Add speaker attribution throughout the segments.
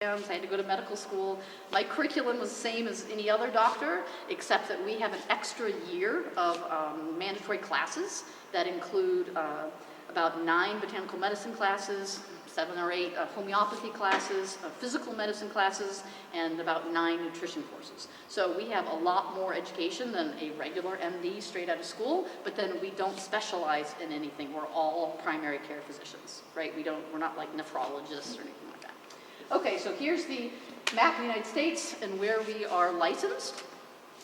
Speaker 1: I had to go to medical school. My curriculum was the same as any other doctor, except that we have an extra year of mandatory classes that include about 9 botanical medicine classes, 7 or 8 homeopathy classes, physical medicine classes, and about 9 nutrition courses. So we have a lot more education than a regular MD straight out of school, but then we don't specialize in anything. We're all primary care physicians, right? We're not like nephrologists or anything like that. Okay, so here's the map of the United States and where we are licensed.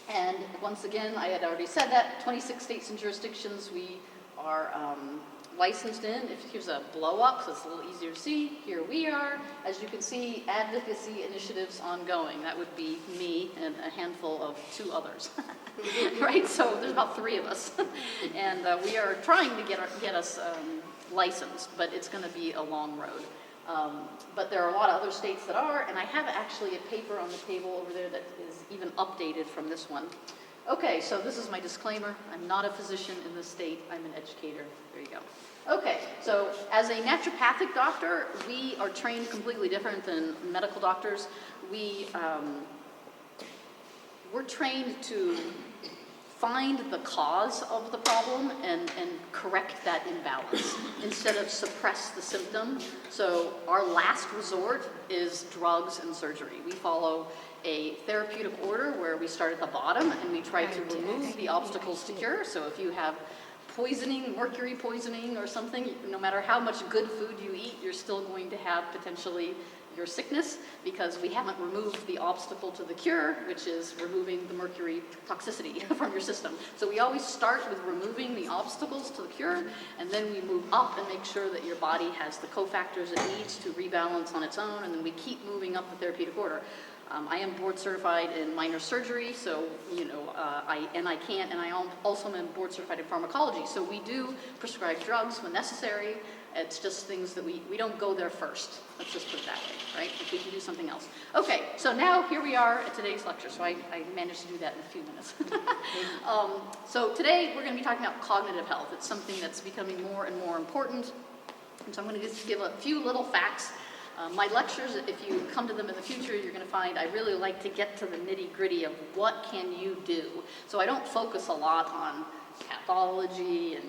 Speaker 1: And once again, I had already said that, 26 states and jurisdictions we are licensed in. Here's a blow up, so it's a little easier to see. Here we are. As you can see, advocacy initiatives ongoing. That would be me and a handful of 2 others, right? So there's about 3 of us. And we are trying to get us licensed, but it's gonna be a long road. But there are a lot of other states that are, and I have actually a paper on the table over there that is even updated from this one. Okay, so this is my disclaimer. I'm not a physician in this state. I'm an educator. There you go. Okay, so as a naturopathic doctor, we are trained completely different than medical doctors. We're trained to find the cause of the problem and correct that imbalance instead of suppress the symptom. So our last resort is drugs and surgery. We follow a therapeutic order where we start at the bottom and we try to remove the obstacles to cure. So if you have poisoning, mercury poisoning or something, no matter how much good food you eat, you're still going to have potentially your sickness because we haven't removed the obstacle to the cure, which is removing the mercury toxicity from your system. So we always start with removing the obstacles to the cure, and then we move up and make sure that your body has the cofactors it needs to rebalance on its own, and then we keep moving up the therapeutic order. I am board certified in minor surgery, so I also am board certified in pharmacology. So we do prescribe drugs when necessary. It's just things that we don't go there first. Let's just put it that way, right? If we can do something else. Okay, so now here we are at today's lecture. So I managed to do that in a few minutes. So today we're going to be talking about cognitive health. It's something that's becoming more and more important. And so I'm going to just give a few little facts. My lectures, if you come to them in the future, you're going to find I really like to get to the nitty-gritty of what can you do. So I don't focus a lot on pathology and,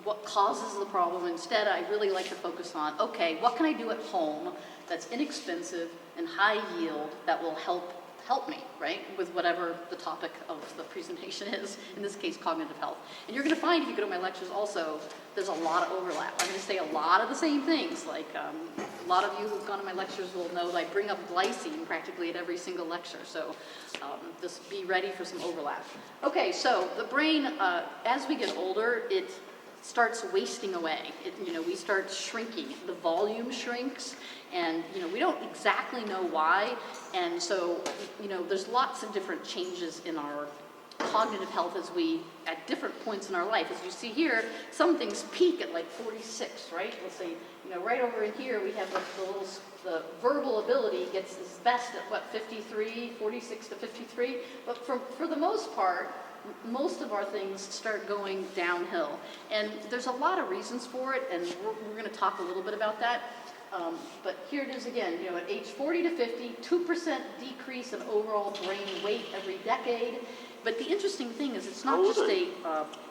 Speaker 1: what causes the problem. Instead, I really like to focus on, okay, what can I do at home that's inexpensive and high yield that will help me, right, with whatever the topic of the presentation is, in this case, cognitive health. And you're going to find, if you go to my lectures also, there's a lot of overlap. I'm going to say a lot of the same things. Like a lot of you who've gone to my lectures will know that I bring up glycine practically at every single lecture. So just be ready for some overlap. Okay, so the brain, as we get older, it starts wasting away. We start shrinking. The volume shrinks, and we don't exactly know why. And so, there's lots of different changes in our cognitive health at different points in our life. As you see here, some things peak at like 46, right? Let's say, right over in here we have the verbal ability gets its best at what, 53, 46 to 53. But for the most part, most of our things start going downhill. And there's a lot of reasons for it, and we're going to talk a little bit about that. But here it is again, at age 40 to 50, 2% decrease in overall brain weight every decade. But the interesting thing is it's not just a...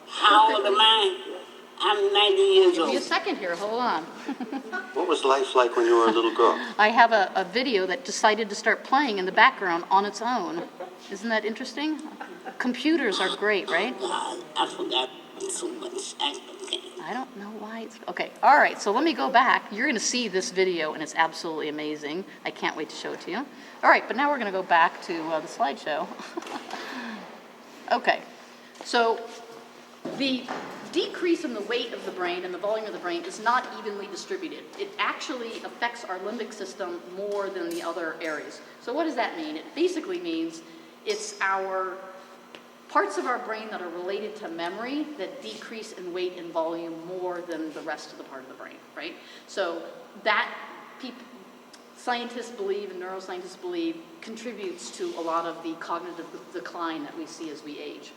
Speaker 2: How old am I? I'm 90 years old.
Speaker 1: Give me a second here, hold on.
Speaker 3: What was life like when you were a little girl?
Speaker 1: I have a video that decided to start playing in the background on its own. Isn't that interesting? Computers are great, right?
Speaker 2: I forgot so much.
Speaker 1: I don't know why it's... Okay, all right, so let me go back. You're going to see this video, and it's absolutely amazing. I can't wait to show it to you. All right, but now we're going to go back to the slideshow. Okay, so the decrease in the weight of the brain and the volume of the brain is not evenly distributed. It actually affects our limbic system more than the other areas. So what does that mean? It basically means it's our parts of our brain that are related to memory that decrease in weight and volume more than the rest of the part of the brain, right? So that scientists believe and neuroscientists believe contributes to a lot of the cognitive decline that we see as we age.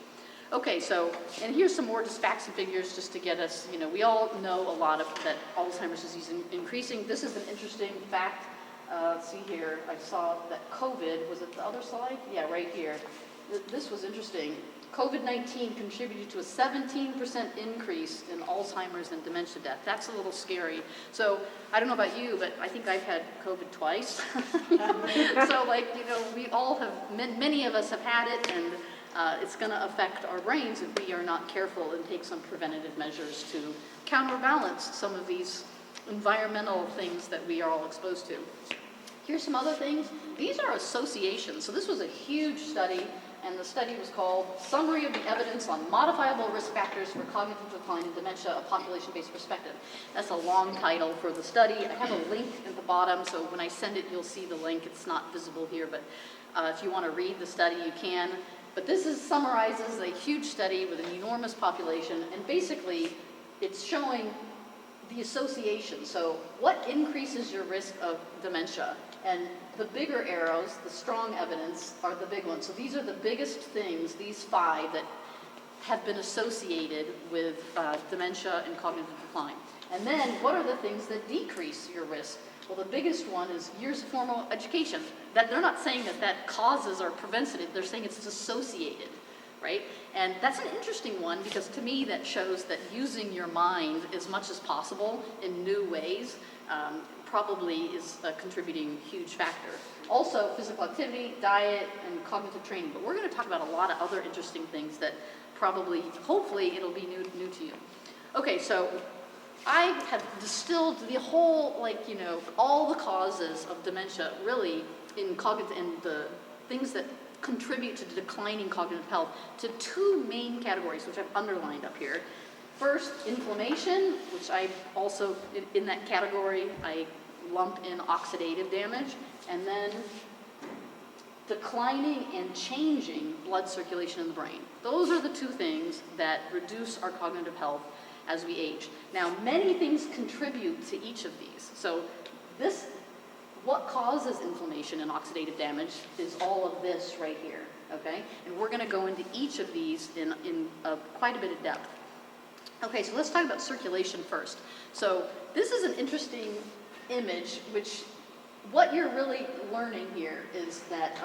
Speaker 1: Okay, so, and here's some more just facts and figures just to get us, we all know a lot of that Alzheimer's disease is increasing. This is an interesting fact. let's see here, I saw that COVID, was it the other slide? Yeah, right here. This was interesting. COVID-19 contributed to a 17% increase in Alzheimer's and dementia death. That's a little scary. So I don't know about you, but I think I've had COVID twice. So like, you know, we all have, many of us have had it, and it's going to affect our brains if we are not careful and take some preventative measures to counterbalance some of these environmental things that we are all exposed to. Here's some other things. These are associations. So this was a huge study, and the study was called Summary of the Evidence on Modifiable Risk Factors for Cognitive Decline in Dementia, a Population-Based Perspective. That's a long title for the study. I have a link at the bottom, so when I send it, you'll see the link. It's not visible here, but if you want to read the study, you can. But this summarizes a huge study with an enormous population, and basically it's showing the association. So what increases your risk of dementia? And the bigger arrows, the strong evidence, are the big ones. So these are the biggest things, these 5 that have been associated with dementia and cognitive decline. And then what are the things that decrease your risk? Well, the biggest one is years of formal education. That they're not saying that that causes or prevents it, they're saying it's associated, right? And that's an interesting one, because to me that shows that using your mind as much as possible in new ways probably is a contributing huge factor. Also, physical activity, diet, and cognitive training. But we're going to talk about a lot of other interesting things that probably, hopefully, it'll be new to you. Okay, so I have distilled the whole, like, you know, all the causes of dementia really in cognitive, and the things that contribute to declining cognitive health, to 2 main categories, which I've underlined up here. First, inflammation, which I also, in that category, I lump in oxidative damage, and then declining and changing blood circulation in the brain. Those are the 2 things that reduce our cognitive health as we age. Now, many things contribute to each of these. So what causes inflammation and oxidative damage is all of this right here, okay? And we're going to go into each of these in quite a bit of depth. Okay, so let's talk about circulation first. So this is an interesting image, which what you're really learning here is that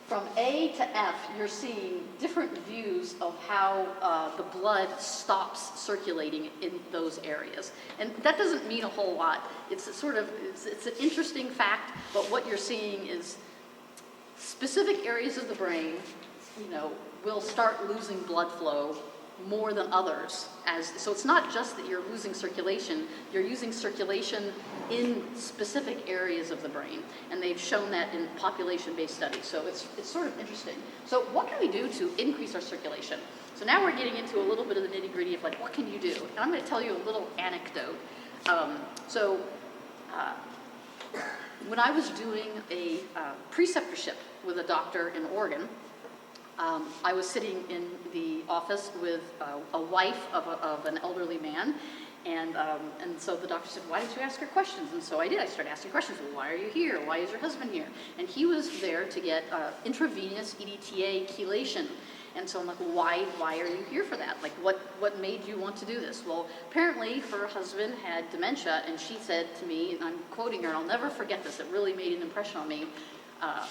Speaker 1: from A to F, you're seeing different views of how the blood stops circulating in those areas. And that doesn't mean a whole lot. It's an interesting fact, but what you're seeing is specific areas of the brain, you know, will start losing blood flow more than others. So it's not just that you're losing circulation, you're using circulation in specific areas of the brain. And they've shown that in population-based studies. So it's sort of interesting. So what can we do to increase our circulation? So now we're getting into a little bit of the nitty-gritty of like, what can you do? And I'm going to tell you a little anecdote. When I was doing a preceptorship with a doctor in Oregon, I was sitting in the office with a wife of an elderly man, and so the doctor said, why don't you ask her questions? And so I did. I started asking questions. Well, why are you here? Why is your husband here? And he was there to get intravenous EDTA chelation. And so I'm like, why are you here for that? Like, what made you want to do this? Well, apparently her husband had dementia, and she said to me, and I'm quoting her, I'll never forget this, it really made an impression on me.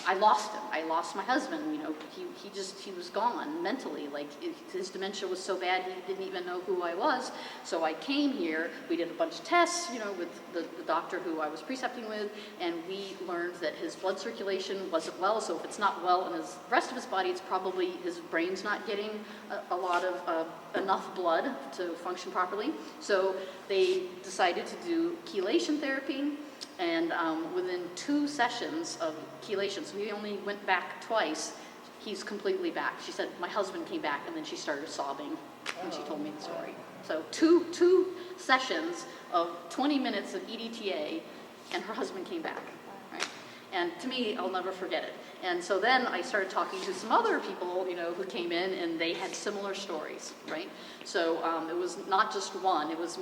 Speaker 1: I lost him. I lost my husband. You know, he was gone mentally. Like, his dementia was so bad he didn't even know who I was. So I came here. We did a bunch of tests, you know, with the doctor who I was precepting with, and we learned that his blood circulation wasn't well. So if it's not well in the rest of his body, it's probably his brain's not getting a lot of enough blood to function properly. So they decided to do chelation therapy. And within 2 sessions of chelation, so he only went back twice, he's completely back. She said, my husband came back, and then she started sobbing when she told me the story. So two sessions of 20 minutes of EDTA, and her husband came back, right? And to me, I'll never forget it. And so then I started talking to some other people, you know, who came in, and they had similar stories, right? So it was not just one, it was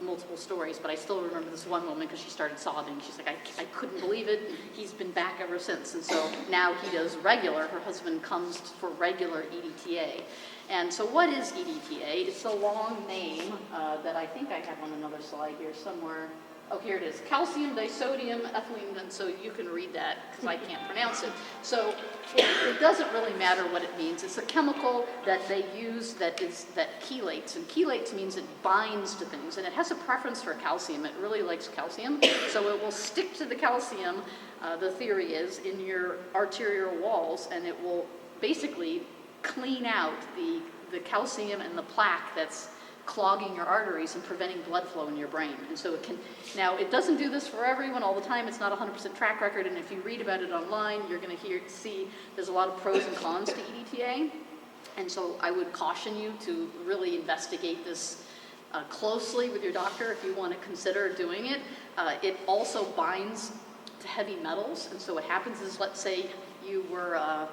Speaker 1: multiple stories, but I still remember this one moment because she started sobbing. She's like, I couldn't believe it. He's been back ever since. And so now he does regular, her husband comes for regular EDTA. And so what is EDTA? It's a long name that I think I have on another slide here somewhere. oh, here it is, calcium disodium ethylene, and so you can read that because I can't pronounce it. So it doesn't really matter what it means. It's a chemical that they use that chelates, and chelates means it binds to things, and it has a preference for calcium. It really likes calcium, so it will stick to the calcium, the theory is, in your arterial walls, and it will basically clean out the calcium and the plaque that's clogging your arteries and preventing blood flow in your brain. And so it can, now it doesn't do this for everyone all the time. It's not a 100% track record, and if you read about it online, you're going to see there's a lot of pros and cons to EDTA. And so I would caution you to really investigate this closely with your doctor if you want to consider doing it. It also binds to heavy metals, and so what happens is, let's say you were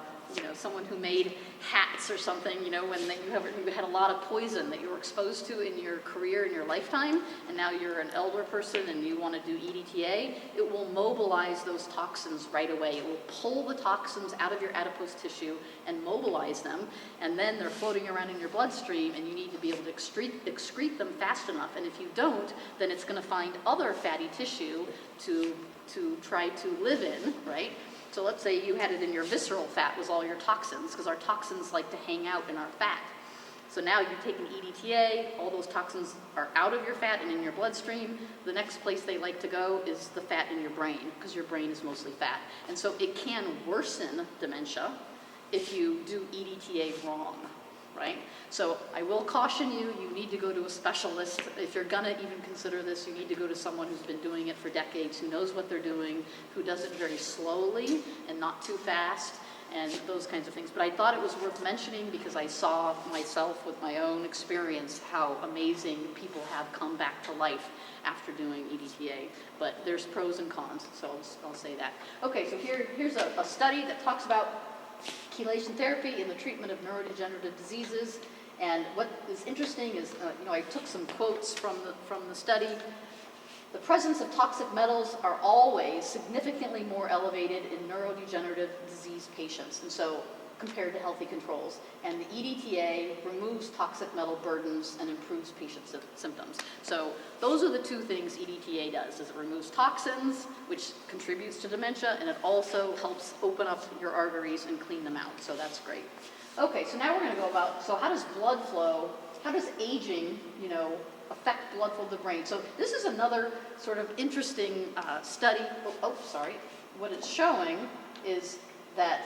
Speaker 1: someone who made hats or something, when you had a lot of poison that you were exposed to in your career, in your lifetime, and now you're an elder person and you want to do EDTA, it will mobilize those toxins right away. It will pull the toxins out of your adipose tissue and mobilize them, and then they're floating around in your bloodstream, and you need to be able to excrete them fast enough. And if you don't, then it's going to find other fatty tissue to try to live in, right? So let's say you had it in your visceral fat was all your toxins, because our toxins like to hang out in our fat. So now you've taken EDTA, all those toxins are out of your fat and in your bloodstream. The next place they like to go is the fat in your brain, because your brain is mostly fat. And so it can worsen dementia if you do EDTA wrong, right? So I will caution you, you need to go to a specialist. If you're gonna even consider this, you need to go to someone who's been doing it for decades, who knows what they're doing, who does it very slowly and not too fast, and those kinds of things. But I thought it was worth mentioning because I saw myself with my own experience how amazing people have come back to life after doing EDTA. But there's pros and cons, so I'll say that. Okay, so here's a study that talks about chelation therapy in the treatment of neurodegenerative diseases. And what is interesting is, I took some quotes from the study. The presence of toxic metals are always significantly more elevated in neurodegenerative disease patients, and so compared to healthy controls. And the EDTA removes toxic metal burdens and improves patient symptoms. So those are the two things EDTA does, is it removes toxins, which contributes to dementia, and it also helps open up your arteries and clean them out. So that's great. Okay, so now we're going to go about, so how does blood flow, how does aging, affect blood flow to the brain? So this is another sort of interesting study. What it's showing is that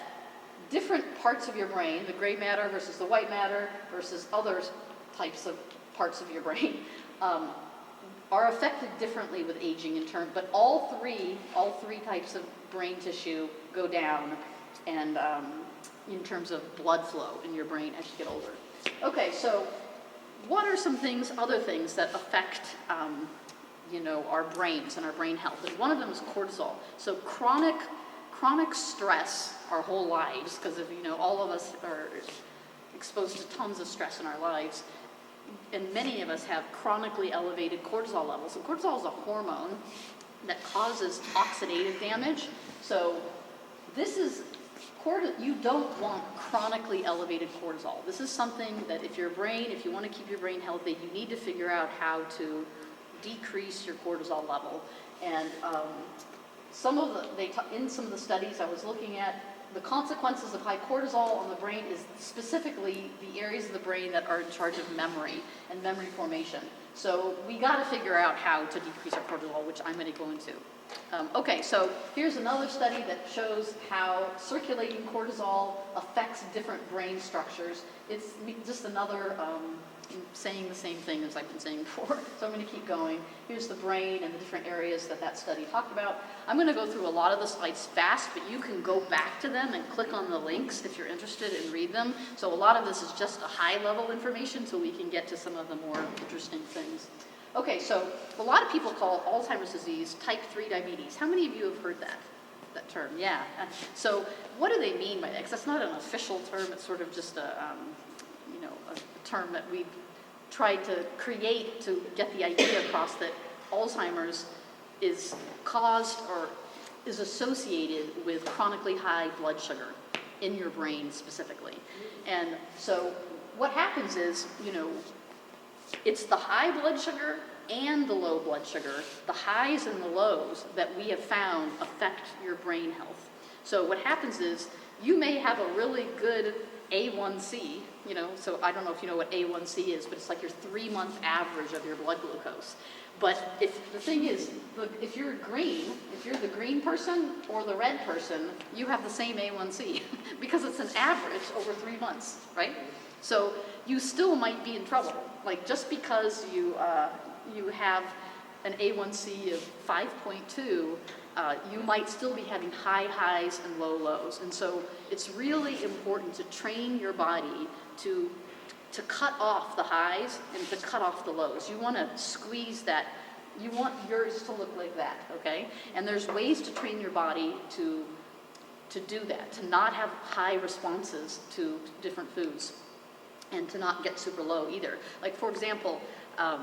Speaker 1: different parts of your brain, the gray matter versus the white matter versus other types of parts of your brain, are affected differently with aging but all three types of brain tissue go down, and in terms of blood flow in your brain as you get older. Okay, so what are some other things that affect our brains and our brain health? And one of them is cortisol. So chronic stress our whole lives, because all of us are exposed to tons of stress in our lives, and many of us have chronically elevated cortisol levels. And cortisol is a hormone that causes oxidative damage. So you don't want chronically elevated cortisol. This is something that if you want to keep your brain healthy, you need to figure out how to decrease your cortisol level. And in some of the studies I was looking at, the consequences of high cortisol on the brain is specifically the areas of the brain that are in charge of memory and memory formation. So we got to figure out how to decrease our cortisol, which I'm going to go into. Okay, so here's another study that shows how circulating cortisol affects different brain structures. It's just another saying the same thing as I've been saying before, so I'm going to keep going. Here's the brain and the different areas that study talked about. I'm going to go through a lot of the slides fast, but you can go back to them and click on the links if you're interested and read them. So a lot of this is just a high-level information so we can get to some of the more interesting things. Okay, so a lot of people call Alzheimer's disease type 3 diabetes. How many of you have heard that term? Yeah. So what do they mean by that? Because that's not an official term. It's sort of just a term that we've tried to create to get the idea across that Alzheimer's is caused or is associated with chronically high blood sugar in your brain specifically. And so what happens is, it's the high blood sugar and the low blood sugar, the highs and the lows that we have found affect your brain health. So what happens is you may have a really good A1C, so I don't know if you know what A1C is, but it's like your 3-month average of your blood glucose. But the thing is, if you're the green person or the red person, you have the same A1C because it's an average over 3 months, right? So you still might be in trouble. Like just because you have an A1C of 5.2, you might still be having high highs and low lows. And so it's really important to train your body to cut off the highs and to cut off the lows. You want to squeeze that. You want yours to look like that, okay? And there's ways to train your body to do that, to not have high responses to different foods and to not get super low either. Like for example,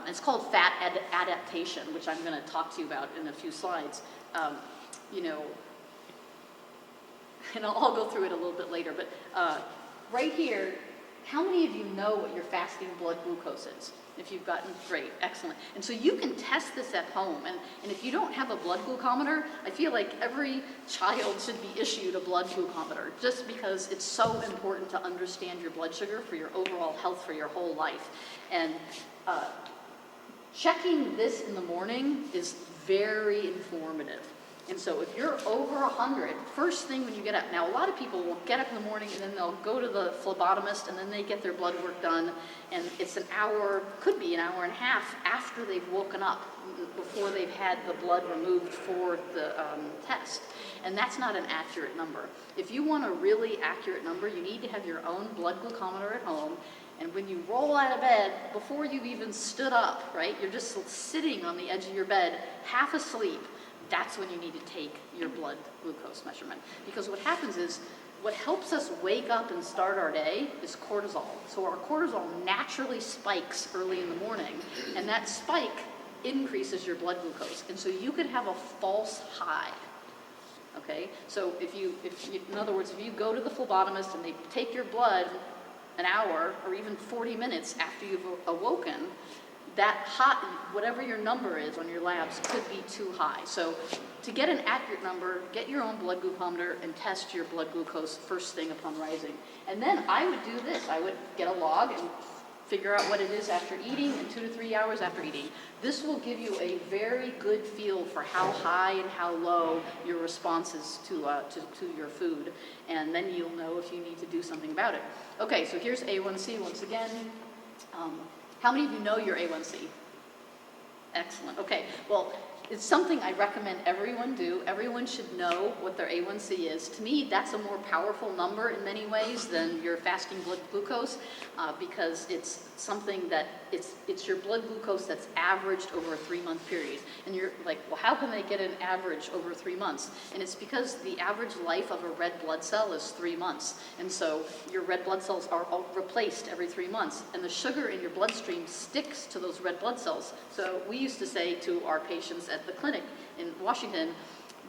Speaker 1: it's called fat adaptation, which I'm going to talk to you about in a few slides. And I'll go through it a little bit later, but right here, how many of you know what your fasting blood glucose is? If you've gotten, great, excellent. And so you can test this at home, and if you don't have a blood glucometer, I feel like every child should be issued a blood glucometer, just because it's so important to understand your blood sugar for your overall health for your whole life. And checking this in the morning is very informative. And so if you're over 100, first thing when you get up, now a lot of people will get up in the morning and then they'll go to the phlebotomist and then they get their blood work done, and it's an hour, could be an hour and a half after they've woken up, before they've had the blood removed for the test. And that's not an accurate number. If you want a really accurate number, you need to have your own blood glucometer at home. And when you roll out of bed, before you've even stood up, right, you're just sitting on the edge of your bed, half asleep, that's when you need to take your blood glucose measurement. Because what happens is, what helps us wake up and start our day is cortisol. So our cortisol naturally spikes early in the morning, and that spike increases your blood glucose. And so you could have a false high. Okay? So if in other words, if you go to the phlebotomist and they take your blood an hour or even 40 minutes after you've awoken, that hot, whatever your number is on your labs, could be too high. So to get an accurate number, get your own blood glucometer and test your blood glucose first thing upon rising. And then I would do this. I would get a log and figure out what it is after eating and 2 to 3 hours after eating. This will give you a very good feel for how high and how low your response is to your food. And then you'll know if you need to do something about it. Okay, so here's A1C once again. How many of you know your A1C? Excellent. Okay, well, it's something I recommend everyone do. Everyone should know what their A1C is. To me, that's a more powerful number in many ways than your fasting blood glucose, because it's something that it's your blood glucose that's averaged over a 3-month period. And you're like, well, how can they get an average over 3 months? And it's because the average life of a red blood cell is 3 months. And so your red blood cells are all replaced every 3 months. And the sugar in your bloodstream sticks to those red blood cells. So we used to say to our patients at the clinic in Washington,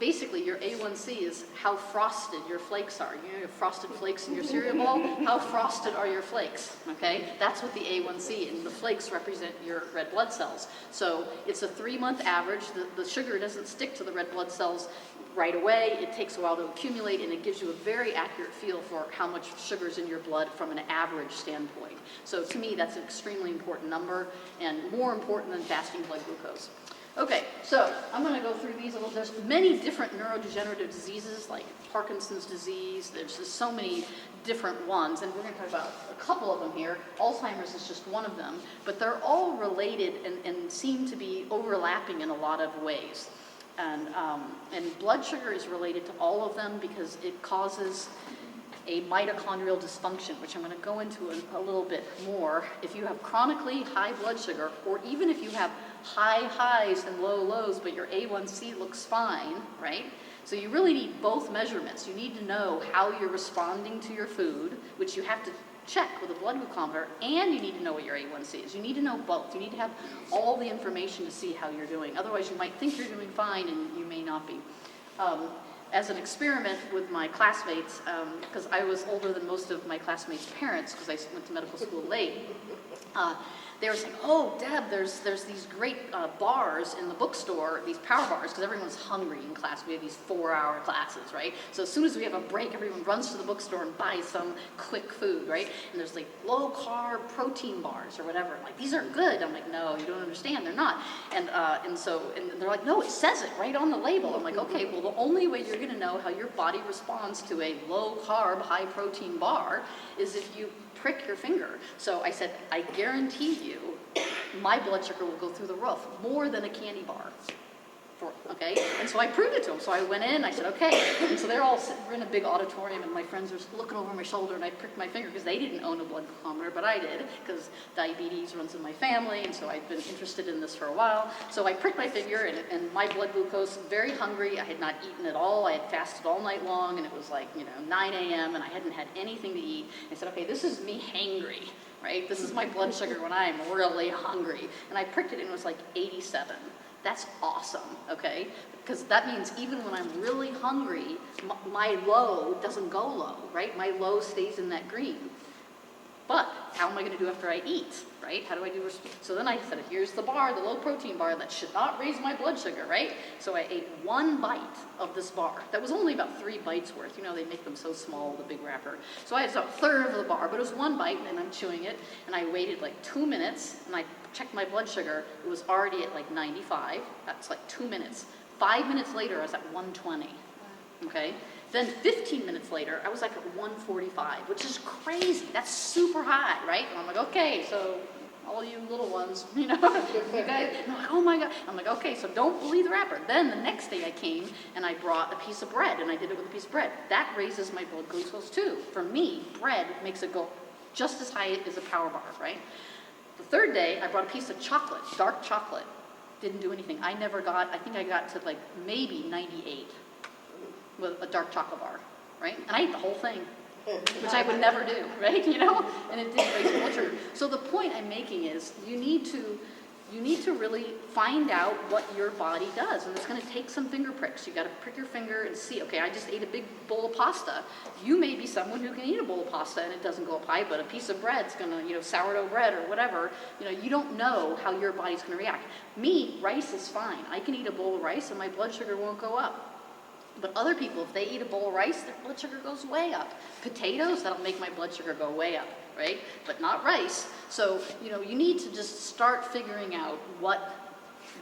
Speaker 1: basically your A1C is how frosted your flakes are. You know your frosted flakes in your cereal bowl? How frosted are your flakes, okay? That's what the A1C, and the flakes represent your red blood cells. So it's a 3-month average. The sugar doesn't stick to the red blood cells right away. It takes a while to accumulate, and it gives you a very accurate feel for how much sugar is in your blood from an average standpoint. So to me, that's an extremely important number, and more important than fasting blood glucose. Okay, so I'm going to go through these a little. There's many different neurodegenerative diseases like Parkinson's disease. There's just so many different ones, and we're going to talk about a couple of them here. Alzheimer's is just one of them, but they're all related and seem to be overlapping in a lot of ways. And blood sugar is related to all of them because it causes a mitochondrial dysfunction, which I'm going to go into a little bit more. If you have chronically high blood sugar, or even if you have high highs and low lows, but your A1C looks fine, right? So you really need both measurements. You need to know how you're responding to your food, which you have to check with a blood glucometer, and you need to know what your A1C is. You need to know both. You need to have all the information to see how you're doing. Otherwise, you might think you're doing fine, and you may not be. As an experiment with my classmates, because I was older than most of my classmates' parents, because I went to medical school late, they were saying, oh, Deb, there's these great bars in the bookstore, these power bars, because everyone's hungry in class. We have these 4-hour classes, right? So as soon as we have a break, everyone runs to the bookstore and buys some quick food, right? And there's like low-carb protein bars or whatever. I'm like, these are good. I'm like, no, you don't understand. They're not. And they're like, no, it says it right on the label. I'm like, okay, well, the only way you're going to know how your body responds to a low-carb, high-protein bar is if you prick your finger. So I said, I guarantee you my blood sugar will go through the roof more than a candy bar. Okay? And so I proved it to them. So I went in, I said, okay. And so they're all sitting, we're in a big auditorium, and my friends are looking over my shoulder, and I pricked my finger because they didn't own a blood glucometer, but I did, because diabetes runs in my family, and so I've been interested in this for a while. So I pricked my finger, and my blood glucose, very hungry. I had not eaten at all. I had fasted all night long, and it was like, 9 a.m., and I hadn't had anything to eat. I said, okay, this is me hangry, right? This is my blood sugar when I'm really hungry. And I pricked it, and it was like 87. That's awesome, okay? Because that means even when I'm really hungry, my low doesn't go low, right? My low stays in that green. But how am I going to do after I eat, right? How do I do? So then I said, here's the bar, the low protein bar that should not raise my blood sugar, right? So I ate 1 bite of this bar. That was only about 3 bites worth. They make them so small, the big wrapper. So I had a third of the bar, but it was 1 bite, and I'm chewing it, and I waited like 2 minutes, and I checked my blood sugar. It was already at like 95. That's like 2 minutes. 5 minutes later, I was at 120, okay? Then 15 minutes later, I was like at 145, which is crazy. That's super high, right? And I'm like, okay, so all you little ones, you guys, and I'm like, oh my God. I'm like, okay, so don't believe the wrapper. Then the next day I came and I brought a piece of bread, and I did it with a piece of bread. That raises my blood glucose too. For me, bread makes it go just as high as a power bar, right? The third day, I brought a piece of chocolate, dark chocolate. Didn't do anything. I think I got to like maybe 98 with a dark chocolate bar, right? And I ate the whole thing, which I would never do, right? And it didn't raise blood sugar. So the point I'm making is you need to really find out what your body does, and it's going to take some finger pricks. You got to prick your finger and see, okay, I just ate a big bowl of pasta. You may be someone who can eat a bowl of pasta and it doesn't go up high, but a piece of bread's going to, sourdough bread or whatever, you don't know how your body's going to react. Me, rice is fine. I can eat a bowl of rice and my blood sugar won't go up. But other people, if they eat a bowl of rice, their blood sugar goes way up. Potatoes, that'll make my blood sugar go way up, right? But not rice. So, you need to just start figuring out what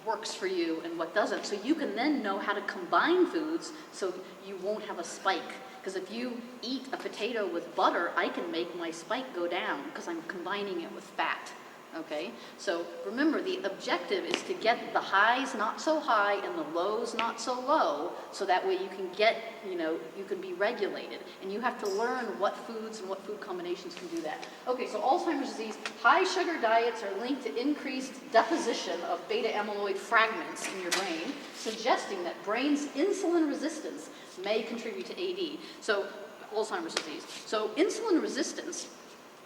Speaker 1: works for you and what doesn't. So you can then know how to combine foods so you won't have a spike. Because if you eat a potato with butter, I can make my spike go down because I'm combining it with fat. Okay, so remember, the objective is to get the highs not so high and the lows not so low, so that way you can get, you can be regulated. And you have to learn what foods and what food combinations can do that. Okay, so Alzheimer's disease, high sugar diets are linked to increased deposition of beta amyloid fragments in your brain, suggesting that brain's insulin resistance may contribute to AD. So, Alzheimer's disease. So, insulin resistance,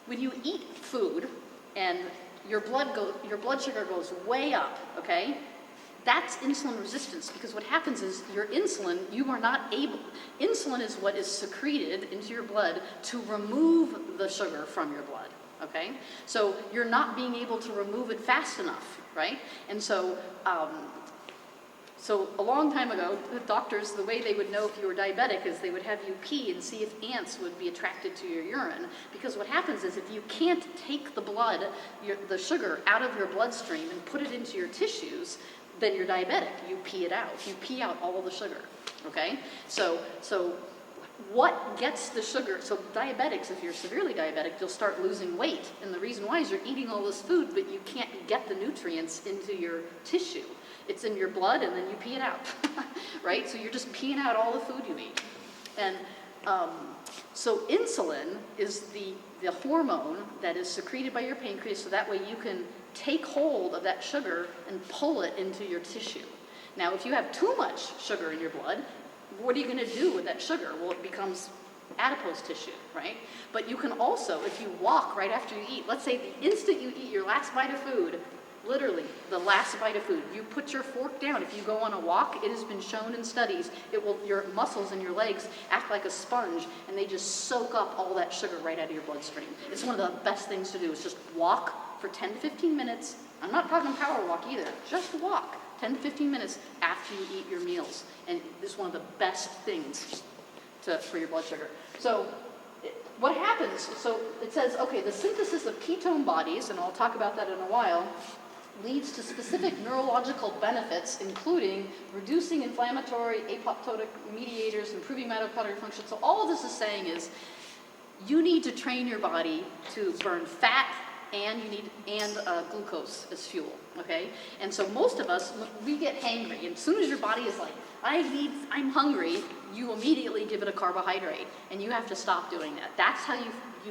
Speaker 1: when you eat food and your blood sugar goes way up, okay? That's insulin resistance, because what happens is your insulin, insulin is what is secreted into your blood to remove the sugar from your blood, okay? So you're not being able to remove it fast enough, right? And so, so a long time ago, the doctors, the way they would know if you were diabetic is they would have you pee and see if ants would be attracted to your urine. Because what happens is if you can't take the blood, the sugar out of your bloodstream and put it into your tissues, then you're diabetic. You pee it out. You pee out all the sugar, okay? So what gets the sugar? So diabetics, if you're severely diabetic, you'll start losing weight. And the reason why is you're eating all this food, but you can't get the nutrients into your tissue. It's in your blood, and then you pee it out, right? So you're just peeing out all the food you eat. And so insulin is the hormone that is secreted by your pancreas, so that way you can take hold of that sugar and pull it into your tissue. Now, if you have too much sugar in your blood, what are you going to do with that sugar? Well, it becomes adipose tissue, right? But you can also, if you walk right after you eat, let's say the instant you eat your last bite of food, literally, the last bite of food. You put your fork down. If you go on a walk, it has been shown in studies, your muscles in your legs act like a sponge, and they just soak up all that sugar right out of your bloodstream. It's one of the best things to do, is just walk for 10 to 15 minutes. I'm not talking power walk either, just walk 10 to 15 minutes after you eat your meals. And it's one of the best things for your blood sugar. So what happens, so it says, okay, the synthesis of ketone bodies, and I'll talk about that in a while, leads to specific neurological benefits, including reducing inflammatory apoptotic mediators, improving mitochondrial function. So all of this is saying is, you need to train your body to burn fat and glucose as fuel, okay? And so most of us, we get hangry, and as soon as your body is like, I'm hungry, you immediately give it a carbohydrate, and you have to stop doing that. That's how you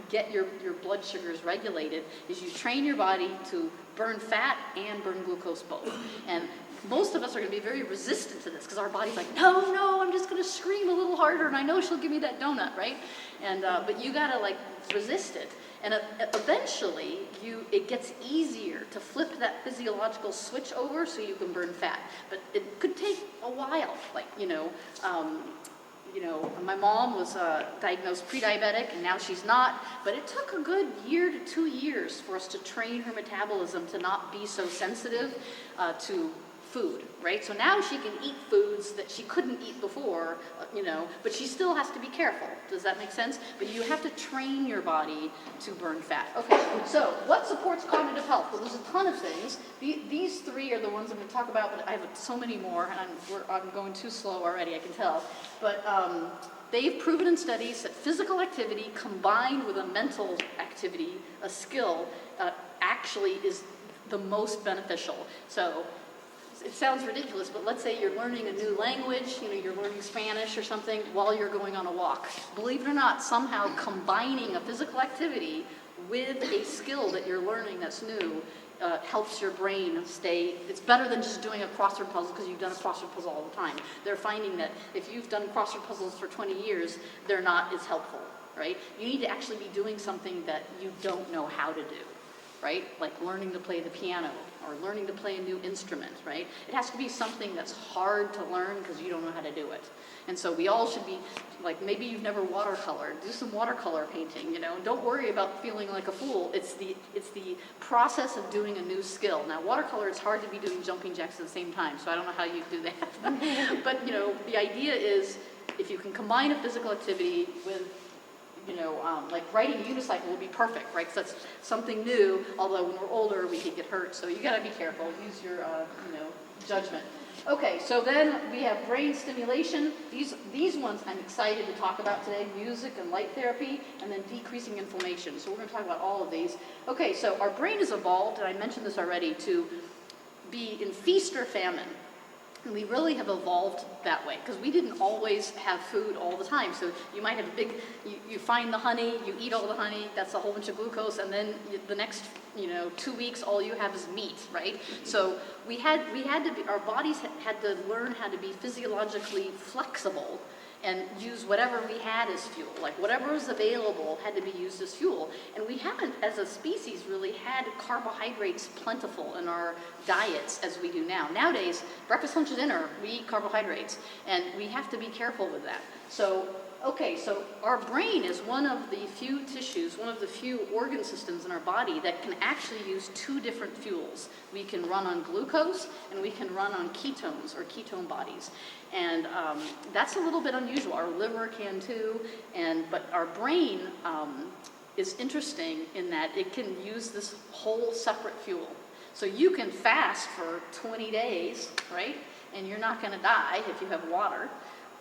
Speaker 1: get your blood sugars regulated, is you train your body to burn fat and burn glucose both. And most of us are going to be very resistant to this because our body's like, no, I'm just going to scream a little harder, and I know she'll give me that donut, right? And but you got to like resist it. And eventually, it gets easier to flip that physiological switch over so you can burn fat. But it could take a while. Like, my mom was diagnosed pre-diabetic, and now she's not. But it took a good year to 2 years for us to train her metabolism to not be so sensitive to food, right? So now she can eat foods that she couldn't eat before, but she still has to be careful. Does that make sense? But you have to train your body to burn fat. Okay, so what supports cognitive health? Well, there's a ton of things. These three are the ones I'm going to talk about, but I have so many more, and I'm going too slow already, I can tell. But they've proven in studies that physical activity combined with a mental activity, a skill, actually is the most beneficial. So it sounds ridiculous, but let's say you're learning a new language, you're learning Spanish or something while you're going on a walk. Believe it or not, somehow combining a physical activity with a skill that you're learning that's new helps your brain stay. It's better than just doing a crossword puzzle because you've done a crossword puzzle all the time. They're finding that if you've done crossword puzzles for 20 years, they're not as helpful, right? You need to actually be doing something that you don't know how to do, right? Like learning to play the piano or learning to play a new instrument, right? It has to be something that's hard to learn because you don't know how to do it. And so we all should be, like, maybe you've never watercolored, do some watercolor painting, Don't worry about feeling like a fool. It's the process of doing a new skill. Now, watercolor, it's hard to be doing jumping jacks at the same time, so I don't know how you do that. But, the idea is if you can combine a physical activity with like riding a unicycle would be perfect, right? Because that's something new, although when we're older, we could get hurt. So you got to be careful. Use your, judgment. Okay, so then we have brain stimulation. These ones I'm excited to talk about today, music and light therapy, and then decreasing inflammation. So we're going to talk about all of these. Okay, so our brain has evolved, and I mentioned this already, to be in feast or famine. And we really have evolved that way because we didn't always have food all the time. So you might have you find the honey, you eat all the honey, that's a whole bunch of glucose, and then the next 2 weeks all you have is meat, right? So our bodies had to learn how to be physiologically flexible and use whatever we had as fuel. Like whatever was available had to be used as fuel. And we haven't, as a species, really had carbohydrates plentiful in our diets as we do now. Nowadays, breakfast, lunch, and dinner, we eat carbohydrates, and we have to be careful with that. So our brain is one of the few tissues, one of the few organ systems in our body that can actually use two different fuels. We can run on glucose, and we can run on ketones, or ketone bodies. And that's a little bit unusual. Our liver can too, but our brain is interesting in that it can use this whole separate fuel. So you can fast for 20 days, right? And you're not going to die if you have water.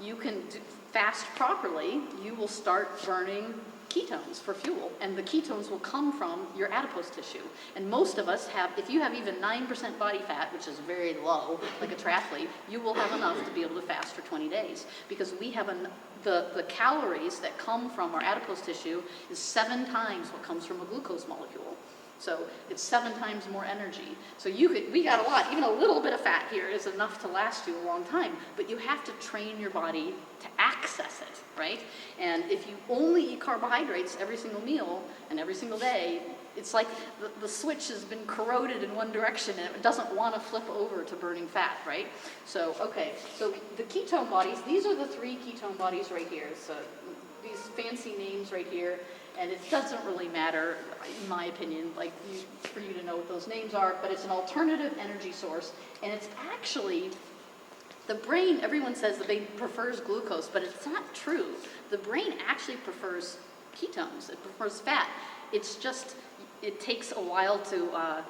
Speaker 1: You can fast properly, you will start burning ketones for fuel, and the ketones will come from your adipose tissue. And most of us have, if you have even 9% body fat, which is very low, like a triathlete, you will have enough to be able to fast for 20 days, because we have the calories that come from our adipose tissue is 7 times what comes from a glucose molecule. So it's 7 times more energy. So we got a lot, even a little bit of fat here is enough to last you a long time, but you have to train your body to access it, right? And if you only eat carbohydrates every single meal and every single day, it's like the switch has been corroded in one direction and it doesn't want to flip over to burning fat, right? So, okay, so the ketone bodies, these are the 3 ketone bodies right here. So these fancy names right here, and it doesn't really matter, in my opinion, like for you to know what those names are, but it's an alternative energy source, and it's actually, the brain, everyone says the brain prefers glucose, but it's not true. The brain actually prefers ketones, it prefers fat. It's just, it takes a while to,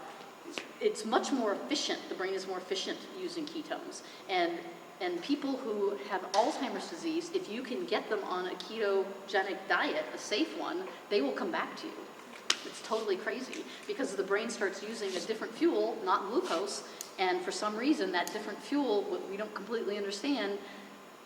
Speaker 1: it's much more efficient, the brain is more efficient using ketones. And people who have Alzheimer's disease, if you can get them on a ketogenic diet, a safe one, they will come back to you. It's totally crazy because the brain starts using a different fuel, not glucose, and for some reason that different fuel, what we don't completely understand,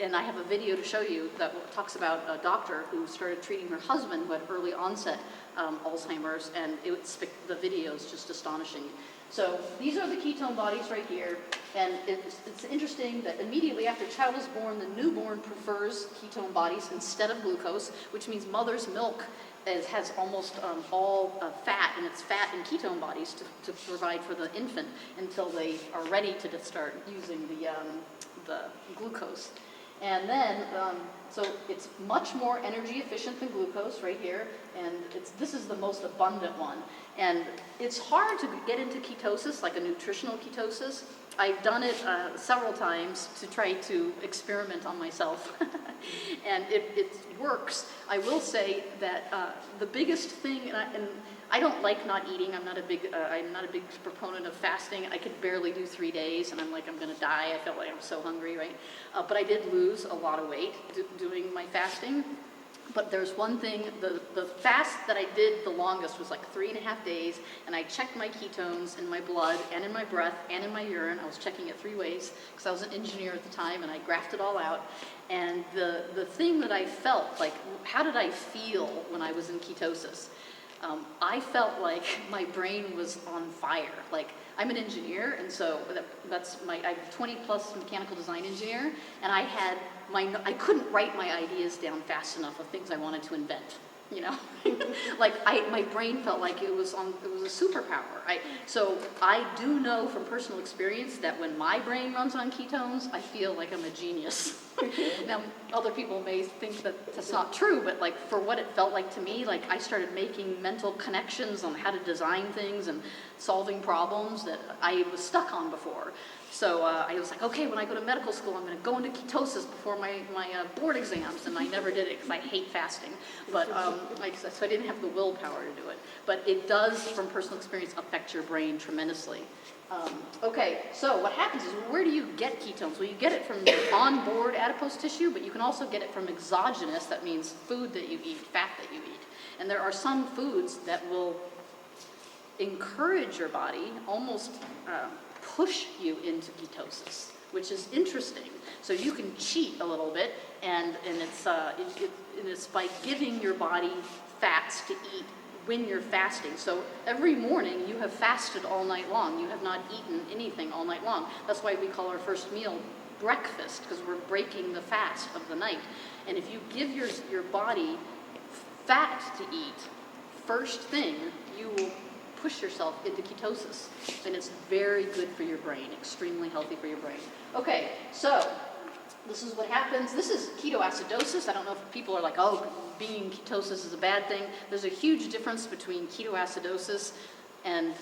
Speaker 1: and I have a video to show you that talks about a doctor who started treating her husband who had early onset Alzheimer's, and the video is just astonishing. So these are the ketone bodies right here, and it's interesting that immediately after a child is born, the newborn prefers ketone bodies instead of glucose, which means mother's milk has almost all fat, and it's fat and ketone bodies to provide for the infant until they are ready to start using the glucose. And then, so it's much more energy efficient than glucose right here, and this is the most abundant one. And it's hard to get into ketosis, like a nutritional ketosis. I've done it several times to try to experiment on myself, and it works. I will say that the biggest thing, and I don't like not eating. I'm not a big proponent of fasting. I could barely do 3 days, and I'm like, I'm going to die. I felt like I'm so hungry, right? But I did lose a lot of weight doing my fasting. But there's one thing, the fast that I did the longest was like 3.5 days, and I checked my ketones in my blood and in my breath and in my urine. I was checking it 3 ways because I was an engineer at the time, and I graphed it all out. And the thing that I felt, like, how did I feel when I was in ketosis? I felt like my brain was on fire. Like, I'm an engineer, and so I'm a 20-plus mechanical design engineer, and I couldn't write my ideas down fast enough of things I wanted to invent. You know, like my brain felt like it was a superpower. So I do know from personal experience that when my brain runs on ketones, I feel like I'm a genius. Now, other people may think that that's not true, but like for what it felt like to me, like I started making mental connections on how to design things and solving problems that I was stuck on before. So I was like, okay, when I go to medical school, I'm going to go into ketosis before my board exams, and I never did it because I hate fasting. But so I didn't have the willpower to do it. But it does, from personal experience, affect your brain tremendously. Okay, so what happens is, where do you get ketones? Well, you get it from onboard adipose tissue, but you can also get it from exogenous, that means food that you eat, fat that you eat. And there are some foods that will encourage your body, almost push you into ketosis, which is interesting. So you can cheat a little bit, and it's by giving your body fats to eat when you're fasting. So every morning you have fasted all night long. You have not eaten anything all night long. That's why we call our first meal breakfast, because we're breaking the fast of the night. And if you give your body fat to eat first thing, you will push yourself into ketosis, and it's very good for your brain, extremely healthy for your brain. Okay, so this is what happens. This is ketoacidosis. I don't know if people are like, oh, being in ketosis is a bad thing. There's a huge difference between ketoacidosis and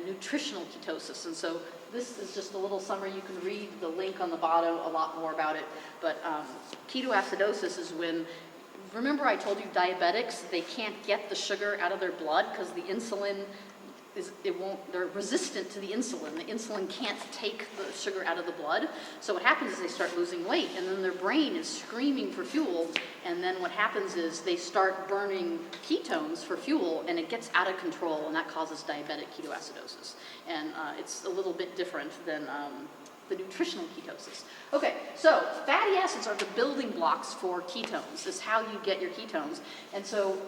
Speaker 1: nutritional ketosis, and so this is just a little summary. You can read the link on the bottom, a lot more about it, but ketoacidosis is when, remember I told you diabetics, they can't get the sugar out of their blood because the insulin they're resistant to the insulin. The insulin can't take the sugar out of the blood. So what happens is they start losing weight, and then their brain is screaming for fuel, and then what happens is they start burning ketones for fuel, and it gets out of control, and that causes diabetic ketoacidosis. And it's a little bit different than the nutritional ketosis. Okay, so fatty acids are the building blocks for ketones. This is how you get your ketones. And so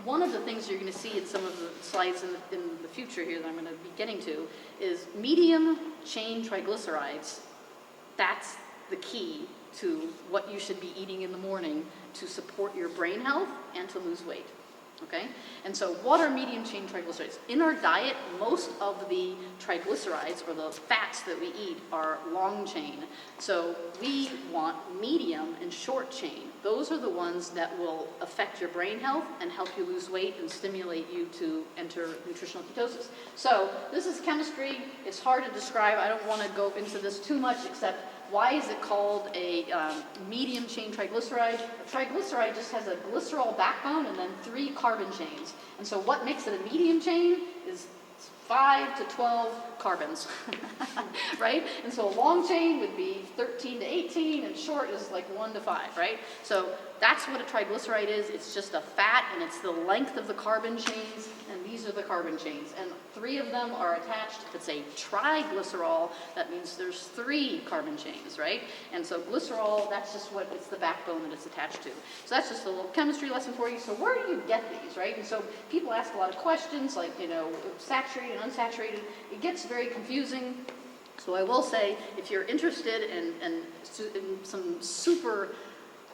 Speaker 1: one of the things you're going to see in some of the slides in the future here that I'm going to be getting to is medium chain triglycerides. That's the key to what you should be eating in the morning to support your brain health and to lose weight. Okay? And so what are medium chain triglycerides? In our diet, most of the triglycerides, or the fats that we eat, are long chain. So we want medium and short chain. Those are the ones that will affect your brain health and help you lose weight and stimulate you to enter nutritional ketosis. So this is chemistry. It's hard to describe. I don't want to go into this too much, except why is it called a medium chain triglyceride? A triglyceride just has a glycerol backbone and then 3 carbon chains. And so what makes it a medium chain is 5 to 12 carbons, right? And so a long chain would be 13 to 18, and short is like 1 to 5, right? So that's what a triglyceride is. It's just a fat, and it's the length of the carbon chains, and these are the carbon chains. And 3 of them are attached. If it's a triglycerol, that means there's 3 carbon chains, right? And so glycerol, that's just what, it's the backbone that it's attached to. So that's just a little chemistry lesson for you. So where do you get these, right? And so people ask a lot of questions, like, you know, saturated and unsaturated. It gets very confusing. So I will say, if you're interested in some super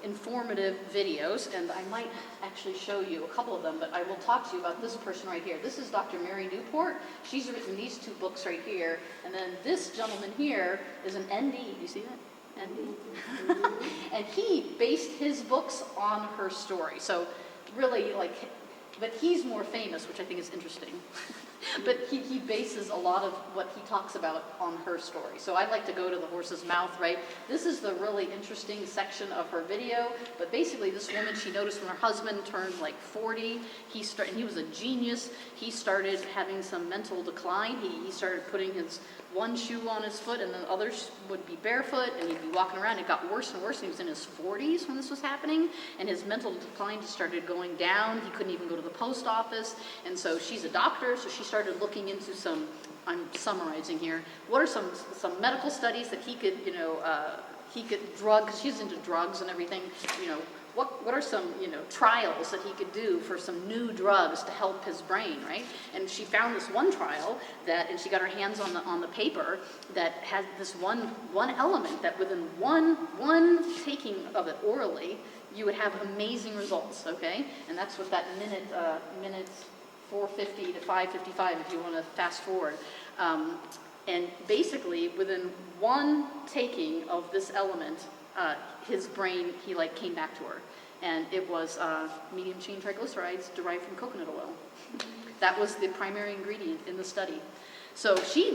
Speaker 1: informative videos, and I might actually show you a couple of them, but I will talk to you about this person right here. This is Dr. Mary Newport. She's written these 2 books right here, and then this gentleman here is an ND. Do you see that? ND. And he based his books on her story. So really, like, but he's more famous, which I think is interesting. But he bases a lot of what he talks about on her story. So I'd like to go to the horse's mouth, right? This is the really interesting section of her video. But basically, this woman, she noticed when her husband turned like 40, and he was a genius. He started having some mental decline. He started putting his one shoe on his foot, and the others would be barefoot, and he'd be walking around. It got worse and worse. He was in his 40s when this was happening, and his mental decline just started going down. He couldn't even go to the post office. And so she's a doctor, so she started looking into some, I'm summarizing here, what are some medical studies that he could, you know, because she's into drugs and everything, you know, what are some, you know, trials that he could do for some new drugs to help his brain, right? And she found this one trial that, and she got her hands on the paper that had this one element that within one taking of it orally, you would have amazing results, okay? And that's what that minute 450 to 555, if you want to fast forward. And basically, within one taking of this element, his brain, he like came back to her. And it was medium chain triglycerides derived from coconut oil. That was the primary ingredient in the study. So she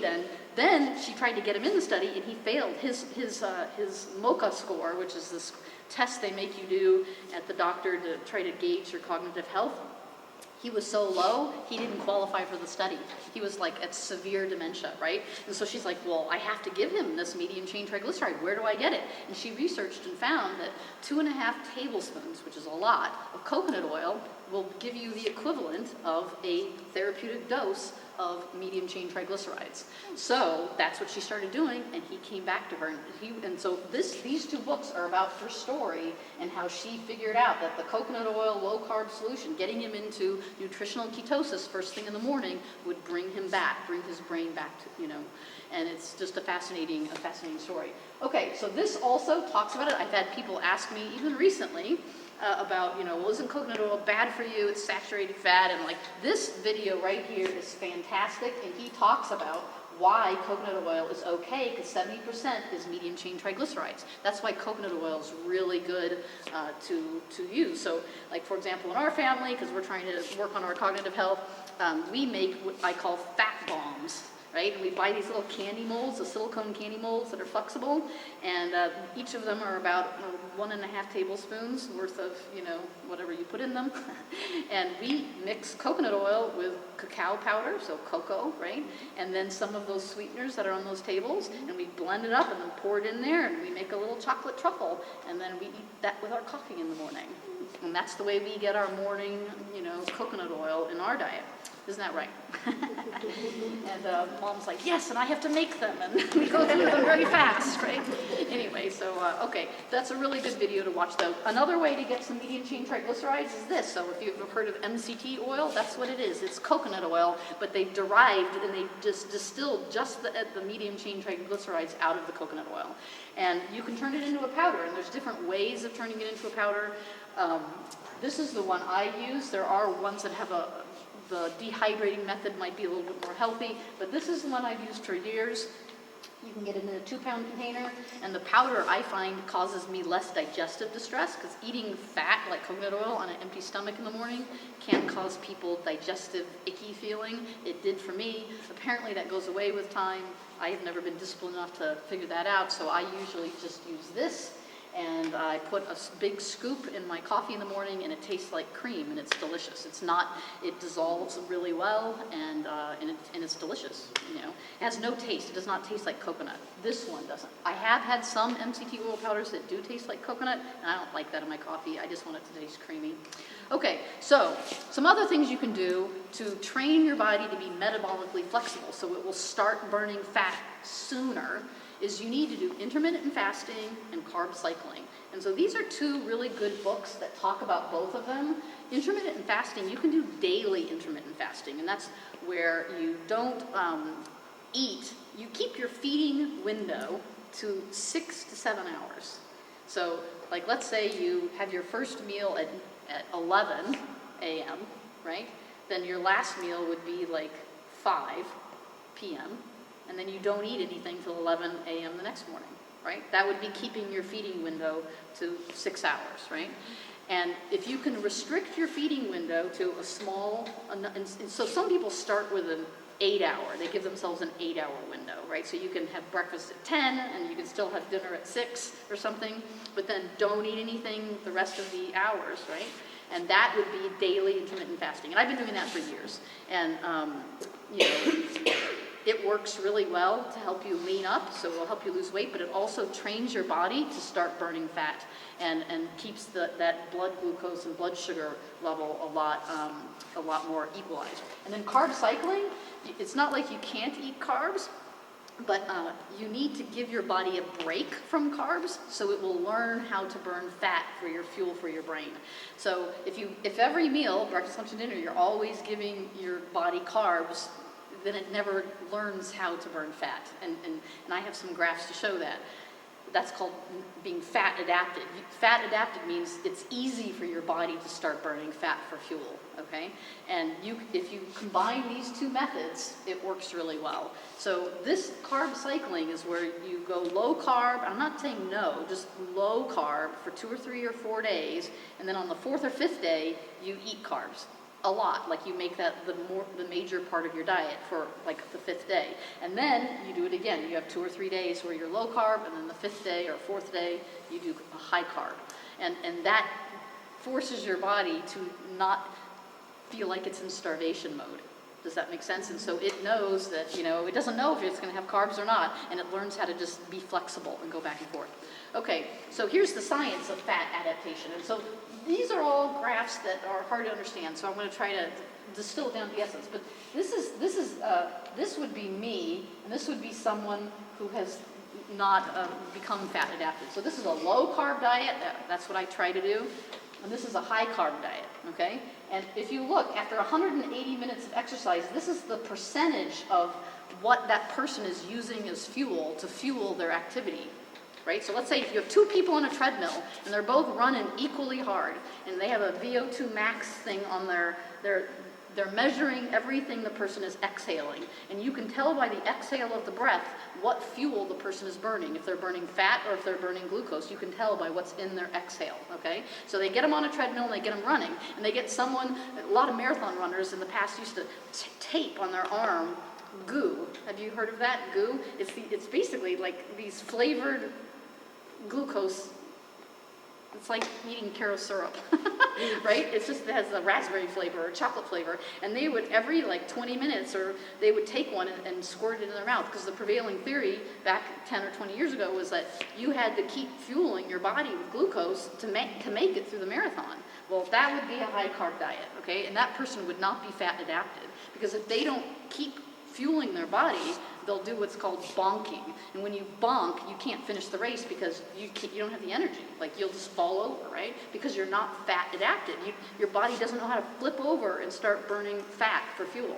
Speaker 1: then she tried to get him in the study, and he failed. His MOCA score, which is this test they make you do at the doctor to try to gauge your cognitive health, he was so low, he didn't qualify for the study. He was like at severe dementia, right? And so she's like, well, I have to give him this medium chain triglyceride. Where do I get it? And she researched and found that 2.5 tablespoons, which is a lot, of coconut oil will give you the equivalent of a therapeutic dose of medium chain triglycerides. So that's what she started doing, and he came back to her. And so these 2 books are about her story and how she figured out that the coconut oil low carb solution, getting him into nutritional ketosis first thing in the morning, would bring him back, bring his brain back to, you know, and it's just a fascinating story. Okay, so this also talks about it. I've had people ask me even recently about, you know, well, isn't coconut oil bad for you? It's saturated fat. And like this video right here is fantastic. And he talks about why coconut oil is okay, because 70% is medium chain triglycerides. That's why coconut oil is really good to use. So like, for example, in our family, because we're trying to work on our cognitive health, we make what I call fat bombs. Right? And we buy these little candy molds, the silicone candy molds that are flexible, and each of them are about 1.5 tablespoons worth of, you know, whatever you put in them. And we mix coconut oil with cacao powder, so cocoa, right? And then some of those sweeteners that are on those tables, and we blend it up and then pour it in there, and we make a little chocolate truffle, and then we eat that with our coffee in the morning. And that's the way we get our morning, you know, coconut oil in our diet. Isn't that right? And mom's like, yes, and I have to make them, and we go through them very fast, right? Anyway, so, okay, that's a really good video to watch, though. Another way to get some medium chain triglycerides is this. So if you've heard of MCT oil, that's what it is. It's coconut oil, but they derived and they just distilled just the medium chain triglycerides out of the coconut oil. And you can turn it into a powder, and there's different ways of turning it into a powder. This is the one I use. There are ones that have the dehydrating method might be a little bit more healthy, but this is the one I've used for years. You can get it in a 2-pound container, and the powder I find causes me less digestive distress, because eating fat like coconut oil on an empty stomach in the morning can cause people digestive icky feeling. It did for me. Apparently that goes away with time. I have never been disciplined enough to figure that out, so I usually just use this. And I put a big scoop in my coffee in the morning, and it tastes like cream, and it's delicious. It's not, it dissolves really well, and it's delicious, you know. It has no taste. It does not taste like coconut. This one doesn't. I have had some MCT oil powders that do taste like coconut, and I don't like that in my coffee. I just want it to taste creamy. Okay, so some other things you can do to train your body to be metabolically flexible so it will start burning fat sooner is you need to do intermittent fasting and carb cycling. And so these are two really good books that talk about both of them. Intermittent fasting, you can do daily intermittent fasting, and that's where you don't eat. You keep your feeding window to 6 to 7 hours. So, like, let's say you have your first meal at 11 a.m., right? Then your last meal would be like 5 p.m., and then you don't eat anything till 11 a.m. the next morning, right? That would be keeping your feeding window to 6 hours, right? And if you can restrict your feeding window to a small, and so some people start with an 8-hour. They give themselves an 8-hour window, right? So you can have breakfast at 10, and you can still have dinner at 6 or something, but then don't eat anything the rest of the hours, right? And that would be daily intermittent fasting. And I've been doing that for years. And, you know, it works really well to help you lean up, so it'll help you lose weight, but it also trains your body to start burning fat and keeps that blood glucose and blood sugar level a lot more equalized. And then carb cycling, it's not like you can't eat carbs, but you need to give your body a break from carbs so it will learn how to burn fat for your fuel for your brain. So if every meal, breakfast, lunch, and dinner, you're always giving your body carbs, then it never learns how to burn fat. And I have some graphs to show that. That's called being fat adapted. Fat adapted means it's easy for your body to start burning fat for fuel, okay? And if you combine these two methods, it works really well. So this carb cycling is where you go low carb. I'm not saying no, just low carb for 2 or 3 or 4 days, and then on the 4th or 5th day, you eat carbs. A lot, like you make that the major part of your diet for like the 5th day. And then you do it again. You have 2 or 3 days where you're low carb, and then the 5th day or 4th day, you do a high carb. And that forces your body to not feel like it's in starvation mode. Does that make sense? And so it knows that, you know, it doesn't know if it's going to have carbs or not, and it learns how to just be flexible and go back and forth. Okay, so here's the science of fat adaptation. And so these are all graphs that are hard to understand, so I'm going to try to distill it down to the essence. But this would be me, and this would be someone who has not become fat adapted. So this is a low carb diet. That's what I try to do. And this is a high carb diet, okay? And if you look, after 180 minutes of exercise, this is the percentage of what that person is using as fuel to fuel their activity, right? So let's say if you have 2 people on a treadmill, and they're both running equally hard, and they have a VO2 max thing on they're measuring everything the person is exhaling. And you can tell by the exhale of the breath what fuel the person is burning. If they're burning fat or if they're burning glucose, you can tell by what's in their exhale, okay? So they get them on a treadmill and they get them running. And they get a lot of marathon runners in the past used to tape on their arm goo. Have you heard of that, goo? It's basically like these flavored glucose. It's like eating Karo syrup. right? It's just, it has a raspberry flavor or chocolate flavor. And they would, every like 20 minutes, or they would take one and squirt it in their mouth, because the prevailing theory back 10 or 20 years ago was that you had to keep fueling your body with glucose to make it through the marathon. Well, that would be a high-carb diet, okay? And that person would not be fat adapted, because if they don't keep fueling their body, they'll do what's called bonking. And when you bonk, you can't finish the race because you don't have the energy. Like, you'll just fall over, right? Because you're not fat adapted. Your body doesn't know how to flip over and start burning fat for fuel.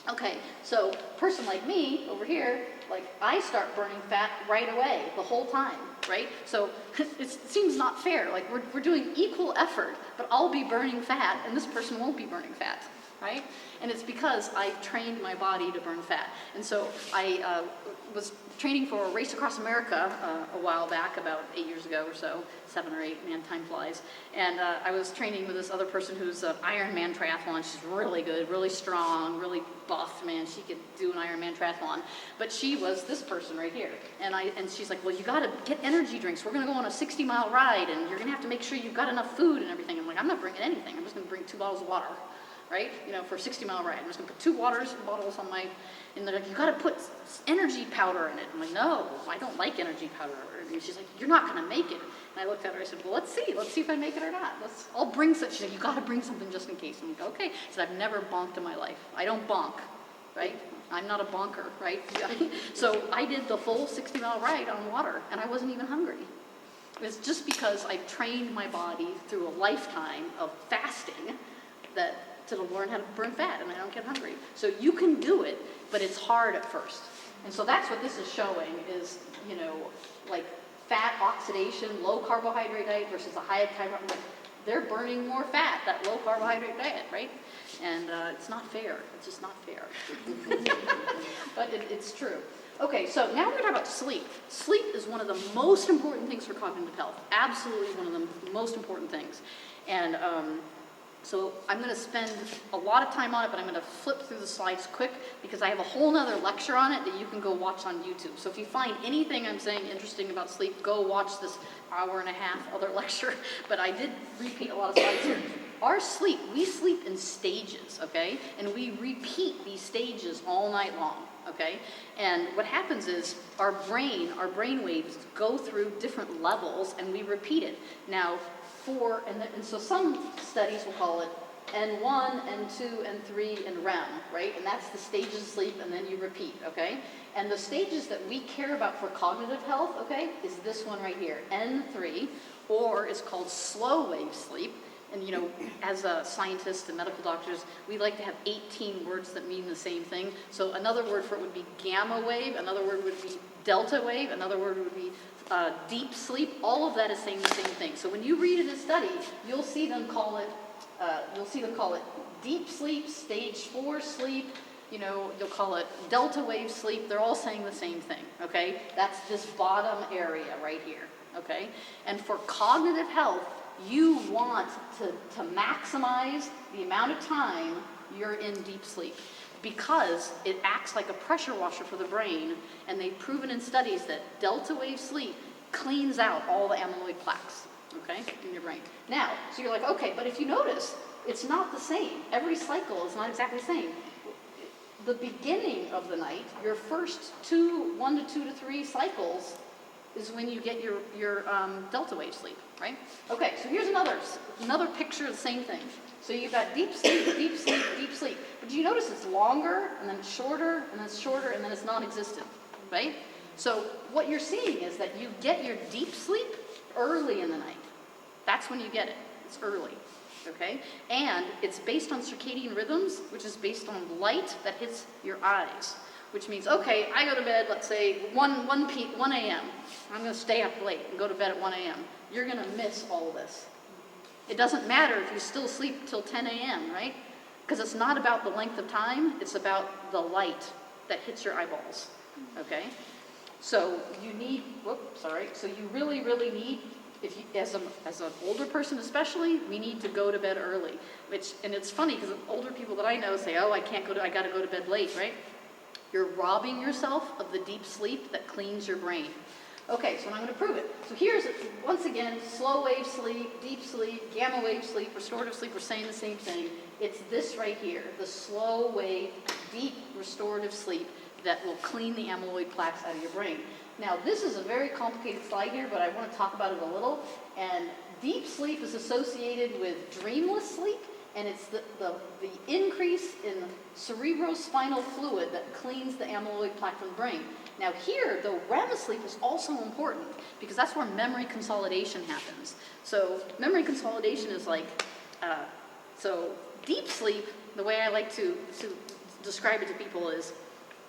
Speaker 1: Okay, so a person like me over here, like, I start burning fat right away, the whole time, right? So it seems not fair. Like, we're doing equal effort, but I'll be burning fat and this person won't be burning fat, right? And it's because I trained my body to burn fat. And so I was training for a Race Across America a while back, about 8 years ago or so, 7 or 8, man, time flies. And I was training with this other person who's an Ironman triathlon. She's really good, really strong, really buff, man. She could do an Ironman triathlon. But she was this person right here. And she's like, well, you gotta get energy drinks. We're gonna go on a 60-mile ride, and you're gonna have to make sure you've got enough food and everything. I'm like, I'm not bringing anything. I'm just gonna bring 2 bottles of water, right? You know, for a 60-mile ride. I'm just gonna put 2 bottles on my, and they're like, you gotta put energy powder in it. I'm like, no, I don't like energy powder. And she's like, you're not gonna make it. And I looked at her, I said, well, let's see if I make it or not. I'll bring some. She's like, you gotta bring something just in case. I'm like, okay. I said, I've never bonked in my life. I don't bonk, right? I'm not a bonker, right? So I did the full 60-mile ride on water, and I wasn't even hungry. It's just because I've trained my body through a lifetime of fasting to learn how to burn fat, and I don't get hungry. So you can do it, but it's hard at first. And so that's what this is showing is, you know, like fat oxidation, low carbohydrate diet versus a high carbohydrate. They're burning more fat, that low carbohydrate diet, right? And it's not fair. It's just not fair. But it's true. Okay, so now we're going to talk about sleep. Sleep is one of the most important things for cognitive health. Absolutely one of the most important things. And so I'm going to spend a lot of time on it, but I'm going to flip through the slides quick because I have a whole nother lecture on it that you can go watch on YouTube. So if you find anything I'm saying interesting about sleep, go watch this hour-and-a-half other lecture. But I did repeat a lot of slides here. Our sleep, we sleep in stages, okay? And we repeat these stages all night long, okay? And what happens is our brain waves go through different levels and we repeat it. Now, and so some studies will call it N1, N2, N3, and REM, right? And that's the stages of sleep, and then you repeat, okay? And the stages that we care about for cognitive health, okay, is this one right here, N3, or is called slow wave sleep. And you know, as a scientist and medical doctors, we like to have 18 words that mean the same thing. So another word for it would be gamma wave, another word would be delta wave, another word would be deep sleep. All of that is saying the same thing. So when you read in a study, you'll see them call it deep sleep, stage 4 sleep. You know, you'll call it delta wave sleep. They're all saying the same thing. Okay, that's this bottom area right here. Okay, and for cognitive health, you want to maximize the amount of time you're in deep sleep because it acts like a pressure washer for the brain, and they've proven in studies that delta wave sleep cleans out all the amyloid plaques, okay, in your brain. Now, so you're like, okay, but if you notice, it's not the same. Every cycle is not exactly the same. The beginning of the night, your first 1 to 2 to 3 cycles is when you get your delta wave sleep, right? Okay, so here's another picture of the same thing. So you've got deep sleep, deep sleep, deep sleep. But do you notice it's longer, and then it's shorter, and then it's shorter, and then it's non-existent, right? So what you're seeing is that you get your deep sleep early in the night. That's when you get it. It's early, okay? And it's based on circadian rhythms, which is based on light that hits your eyes. Which means, okay, I go to bed, let's say 1 a.m. I'm going to stay up late and go to bed at 1 a.m. You're going to miss all of this. It doesn't matter if you still sleep till 10 a.m., right? Because it's not about the length of time, it's about the light that hits your eyeballs, okay? So you need, so you really, really need, if you, as an older person especially, we need to go to bed early. And it's funny because older people that I know say, oh, I got to go to bed late, right? You're robbing yourself of the deep sleep that cleans your brain. Okay, so I'm going to prove it. So here's, once again, slow wave sleep, deep sleep, gamma wave sleep, restorative sleep, we're saying the same thing. It's this right here, the slow wave, deep restorative sleep that will clean the amyloid plaques out of your brain. Now, this is a very complicated slide here, but I want to talk about it a little. And deep sleep is associated with dreamless sleep, and it's the increase in cerebrospinal fluid that cleans the amyloid plaque from the brain. Now here, the REM sleep is also important because that's where memory consolidation happens. So memory consolidation is like, so deep sleep, the way I like to describe it to people is,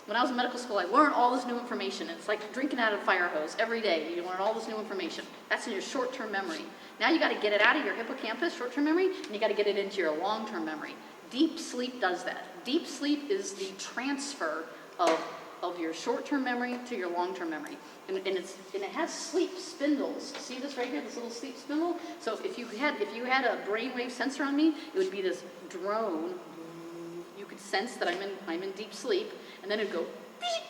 Speaker 1: when I was in medical school, I learned all this new information. It's like drinking out of a fire hose every day. You learn all this new information. That's in your short-term memory. Now you got to get it out of your hippocampus, short-term memory, and you got to get it into your long-term memory. Deep sleep does that. Deep sleep is the transfer of your short-term memory to your long-term memory. And it has sleep spindles. See this right here, this little sleep spindle? So if you had a brainwave sensor on me, it would be this drone. You could sense that I'm in deep sleep, and then it'd go beep,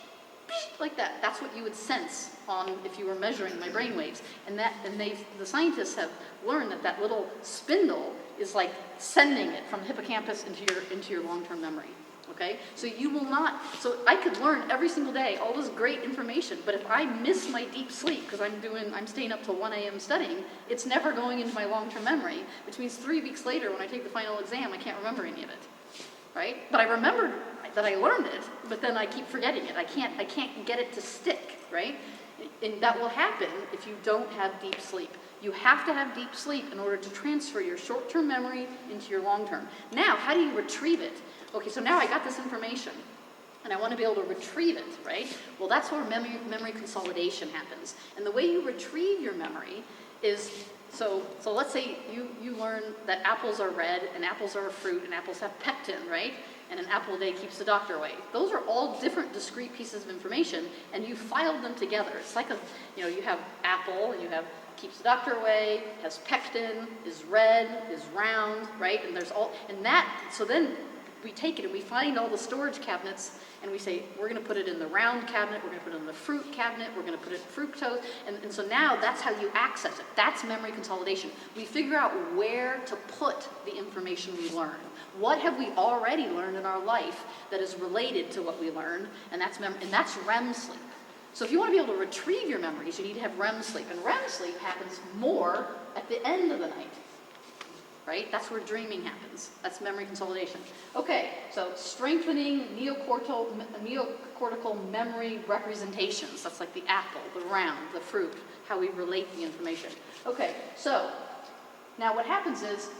Speaker 1: beep, like that. That's what you would sense on if you were measuring my brain waves. And the scientists have learned that little spindle is like sending it from the hippocampus into your long-term memory. Okay? So you will not, so I could learn every single day all this great information, but if I miss my deep sleep because I'm staying up till 1 a.m. studying, it's never going into my long-term memory, which means 3 weeks later when I take the final exam, I can't remember any of it. Right? But I remembered that I learned it, but then I keep forgetting it. I can't get it to stick, right? And that will happen if you don't have deep sleep. You have to have deep sleep in order to transfer your short-term memory into your long-term. Now, how do you retrieve it? Okay, so now I got this information, and I want to be able to retrieve it, right? Well, that's where memory consolidation happens. And the way you retrieve your memory is, so let's say you learn that apples are red, and apples are a fruit, and apples have pectin, right? And an apple a day keeps the doctor away. Those are all different discrete pieces of information, and you filed them together. It's like you have apple, and you have keeps the doctor away, has pectin, is red, is round, right? And so then we take it and we find all the storage cabinets and we say, we're going to put it in the round cabinet, we're going to put it in the fruit cabinet, we're going to put it in fructose, and so now that's how you access it. That's memory consolidation. We figure out where to put the information we learn. What have we already learned in our life that is related to what we learned, and that's REM sleep. So if you want to be able to retrieve your memories, you need to have REM sleep, and REM sleep happens more at the end of the night. Right? That's where dreaming happens. That's memory consolidation. Okay, so strengthening neocortical memory representations. That's like the apple, the round, the fruit, how we relate the information. Okay, so now what happens is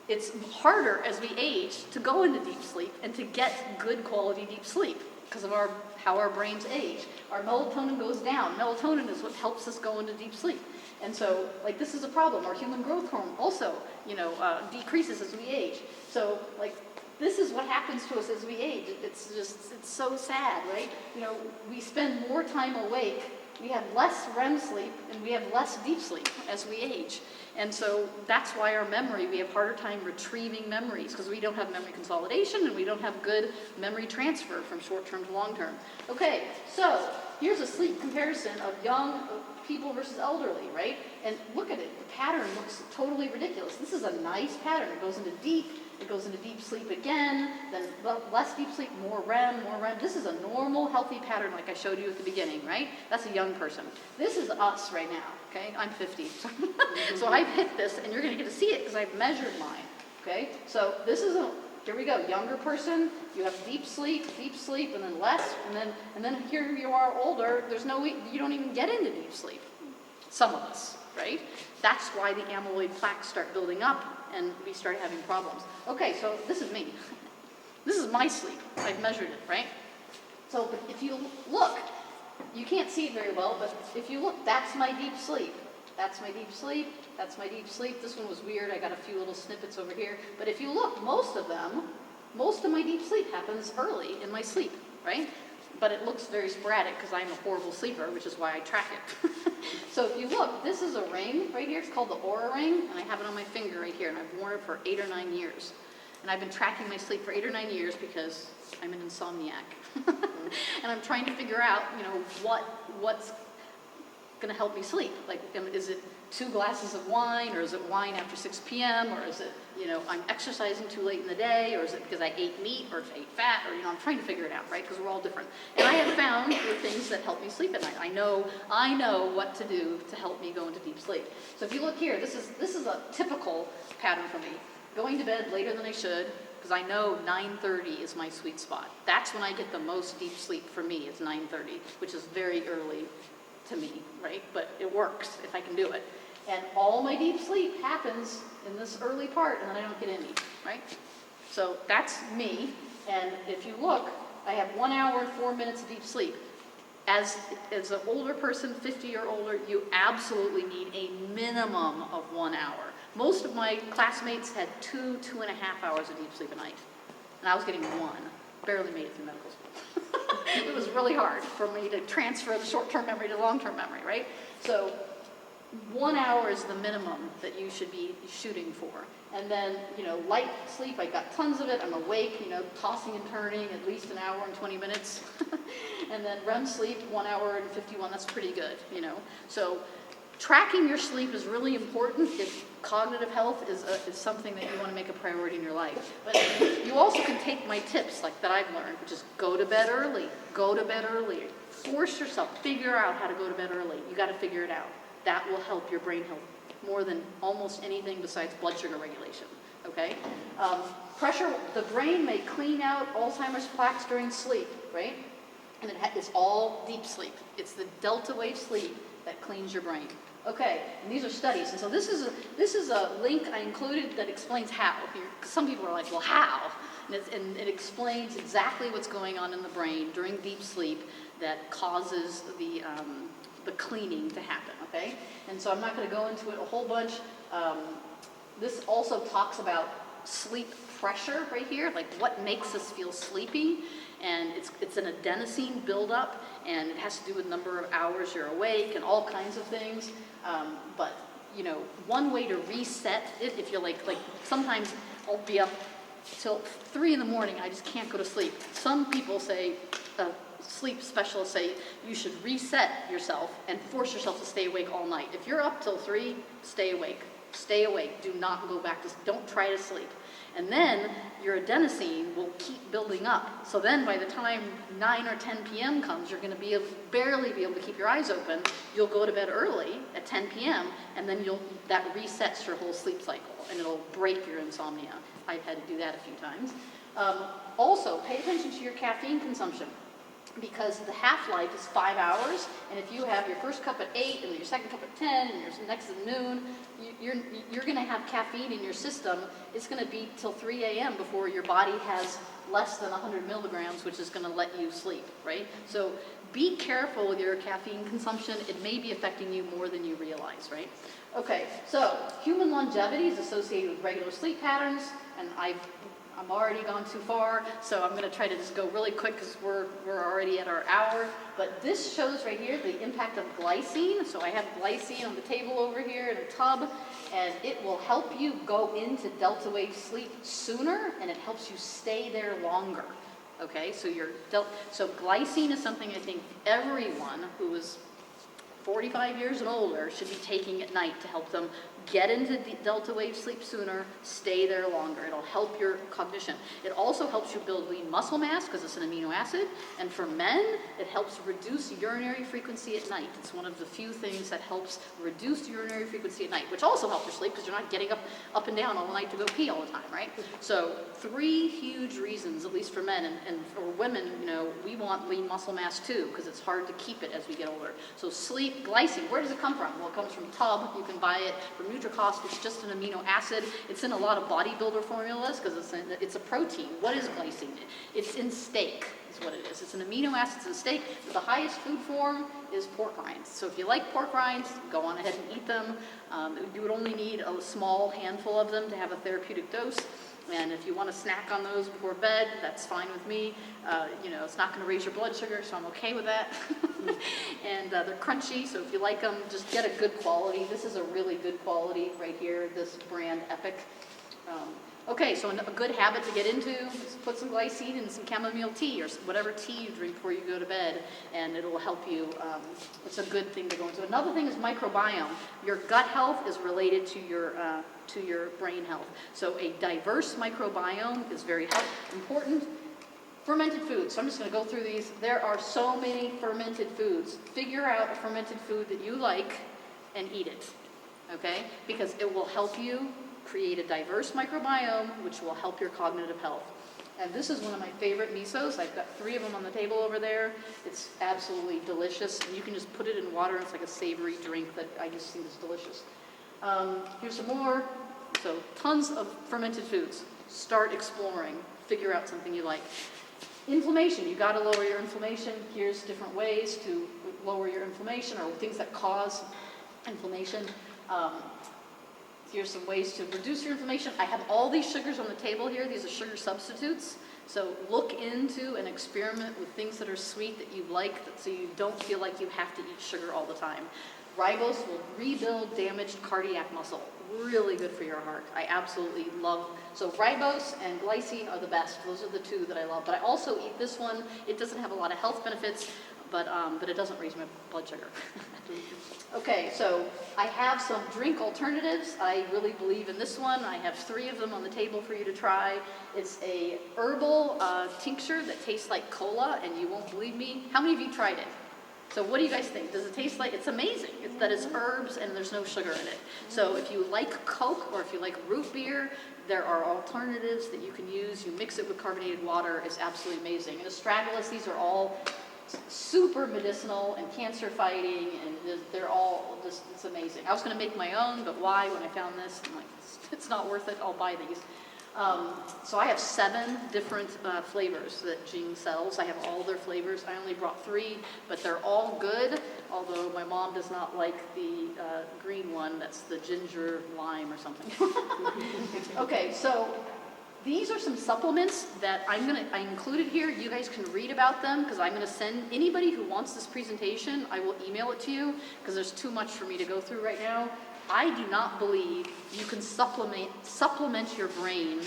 Speaker 1: it's harder as we age to go into deep sleep and to get good quality deep sleep because of how our brains age. Our melatonin goes down. Melatonin is what helps us go into deep sleep. And so, this is a problem. Our human growth hormone also, decreases as we age. So, this is what happens to us as we age. It's so sad, right? We spend more time awake, we have less REM sleep, and we have less deep sleep as we age. And so that's why our memory, we have harder time retrieving memories because we don't have memory consolidation and we don't have good memory transfer from short-term to long-term. Okay, so here's a sleep comparison of young people versus elderly, right? And look at it, the pattern looks totally ridiculous. This is a nice pattern. It goes into deep sleep again, then less deep sleep, more REM. This is a normal, healthy pattern like I showed you at the beginning, right? That's a young person. This is us right now, okay? I'm 50. So I've hit this, and you're going to get to see it because I've measured mine, okay? So this is here we go, younger person, you have deep sleep, and then less, and then here you are older, you don't even get into deep sleep. Some of us, right? That's why the amyloid plaques start building up and we start having problems. Okay, so this is me. This is my sleep. I've measured it, right? So if you look, you can't see it very well, but if you look, that's my deep sleep. That's my deep sleep. That's my deep sleep. This one was weird. I got a few little snippets over here. But if you look, most of my deep sleep happens early in my sleep, right? But it looks very sporadic because I'm a horrible sleeper, which is why I track it. So if you look, this is a ring right here. It's called the Oura ring, and I have it on my finger right here, and I've worn it for 8 or 9 years. And I've been tracking my sleep for 8 or 9 years because I'm an insomniac. And I'm trying to figure out, going to help me sleep? Like, is it 2 glasses of wine, or is it wine after 6 p.m., or is it, I'm exercising too late in the day, or is it because I ate meat, or if I ate fat, or, I'm trying to figure it out, right? Because we're all different. And I have found the things that help me sleep at night. I know what to do to help me go into deep sleep. So if you look here, this is a typical pattern for me. Going to bed later than I should, because I know 9:30 is my sweet spot. That's when I get the most deep sleep for me, is 9:30, which is very early to me, right? But it works if I can do it. And all my deep sleep happens in this early part, and then I don't get any, right? So that's me, and if you look, I have 1 hour and 4 minutes of deep sleep. As an older person, 50 or older, you absolutely need a minimum of 1 hour. Most of my classmates had 2.5 hours of deep sleep a night, and I was getting 1. Barely made it through medical school. It was really hard for me to transfer the short-term memory to long-term memory, right? So 1 hour is the minimum that you should be shooting for. And then, light sleep, I got tons of it. I'm awake, tossing and turning at least an hour and 20 minutes. And then REM sleep, 1 hour and 51, that's pretty good, So tracking your sleep is really important if cognitive health is something that you want to make a priority in your life. But you also can take my tips that I've learned, which is go to bed early. Go to bed early. Force yourself. Figure out how to go to bed early. You got to figure it out. That will help your brain health more than almost anything besides blood sugar regulation, okay? Pressure, the brain may clean out Alzheimer's plaques during sleep, right? And it's all deep sleep. It's the delta wave sleep that cleans your brain. Okay, and these are studies, and so this is a link I included that explains how. Some people are like, well, how? And it explains exactly what's going on in the brain during deep sleep that causes the cleaning to happen, okay? And so I'm not going to go into it a whole bunch. This also talks about sleep pressure right here, like what makes us feel sleepy. And it's an adenosine buildup, and it has to do with number of hours you're awake and all kinds of things. But, one way to reset it, if you're like sometimes I'll be up till 3 in the morning, I just can't go to sleep. Some people say, sleep specialists say, you should reset yourself and force yourself to stay awake all night. If you're up till 3, stay awake. Stay awake. Do not go back to, don't try to sleep. And then your adenosine will keep building up. So then by the time 9 or 10 p.m. comes, you're going to barely be able to keep your eyes open. You'll go to bed early at 10 p.m. and then that resets your whole sleep cycle, and it'll break your insomnia. I've had to do that a few times. Also, pay attention to your caffeine consumption, because the half-life is 5 hours, and if you have your first cup at 8 and your second cup at 10 and your next at noon, you're going to have caffeine in your system. It's going to be till 3 a.m. before your body has less than 100 milligrams, which is going to let you sleep, right? So be careful with your caffeine consumption. It may be affecting you more than you realize, right? Okay, so human longevity is associated with regular sleep patterns, and I'm already gone too far, so I'm going to try to just go really quick because we're already at our hour. But this shows right here the impact of glycine. So I have glycine on the table over here in a tub, and it will help you go into delta wave sleep sooner, and it helps you stay there longer. Okay, so so glycine is something I think everyone who is 45 years and older should be taking at night to help them get into delta wave sleep sooner, stay there longer. It'll help your cognition. It also helps you build lean muscle mass because it's an amino acid. And for men, it helps reduce urinary frequency at night. It's one of the few things that helps reduce urinary frequency at night, which also helps your sleep because you're not getting up and down all night to go pee all the time, right? So 3 huge reasons, at least for men, and for women, we want lean muscle mass too because it's hard to keep it as we get older. So sleep, glycine, where does it come from? Well, it comes from Tub. You can buy it from Nutricost. It's just an amino acid. It's in a lot of bodybuilder formulas because it's a protein. What is glycine? It's in steak is what it is. It's an amino acid in steak. But the highest food form is pork rinds. So if you like pork rinds, go on ahead and eat them. You would only need a small handful of them to have a therapeutic dose. And if you want to snack on those before bed, that's fine with me. It's not going to raise your blood sugar, so I'm okay with that. And they're crunchy, so if you like them, just get a good quality. This is a really good quality right here, this brand Epic. Okay. Okay, so a good habit to get into is put some glycine in some chamomile tea or whatever tea you drink before you go to bed, and it'll help you. It's a good thing to go into. Another thing is microbiome. Your gut health is related to your brain health. So a diverse microbiome is very important. Fermented foods. So I'm just going to go through these. There are so many fermented foods. Figure out a fermented food that you like and eat it, okay? Because it will help you create a diverse microbiome, which will help your cognitive health. And this is one of my favorite misos. I've got 3 of them on the table over there. It's absolutely delicious. And you can just put it in water. It's like a savory drink that I just think is delicious. Here's some more. So tons of fermented foods. Start exploring. Figure out something you like. Inflammation. You got to lower your inflammation. Here's different ways to lower your inflammation or things that cause inflammation. Here's some ways to reduce your inflammation. I have all these sugars on the table here. These are sugar substitutes. So look into and experiment with things that are sweet that you like, so you don't feel like you have to eat sugar all the time. Ribose will rebuild damaged cardiac muscle. Really good for your heart. I absolutely love. So ribose and glycine are the best. Those are the 2 that I love. But I also eat this one. It doesn't have a lot of health benefits, but it doesn't raise my blood sugar. Okay, so I have some drink alternatives. I really believe in this one. I have 3 of them on the table for you to try. It's a herbal tincture that tastes like cola, and you won't believe me. How many of you tried it? So what do you guys think? Does it taste like, it's amazing. It's that it's herbs and there's no sugar in it. So if you like Coke or if you like root beer, there are alternatives that you can use. You mix it with carbonated water. It's absolutely amazing. And astragalus, these are all super medicinal and cancer fighting, and they're all just, it's amazing. I was going to make my own, but why when I found this? I'm like, it's not worth it. I'll buy these. So I have 7 different flavors that Jing sells. I have all their flavors. I only brought 3, but they're all good, although my mom does not like the green one. That's the ginger lime or something. Okay, so these are some supplements that I included here. You guys can read about them because I'm going to send anybody who wants this presentation, I will email it to you because there's too much for me to go through right now. I do not believe you can supplement your brain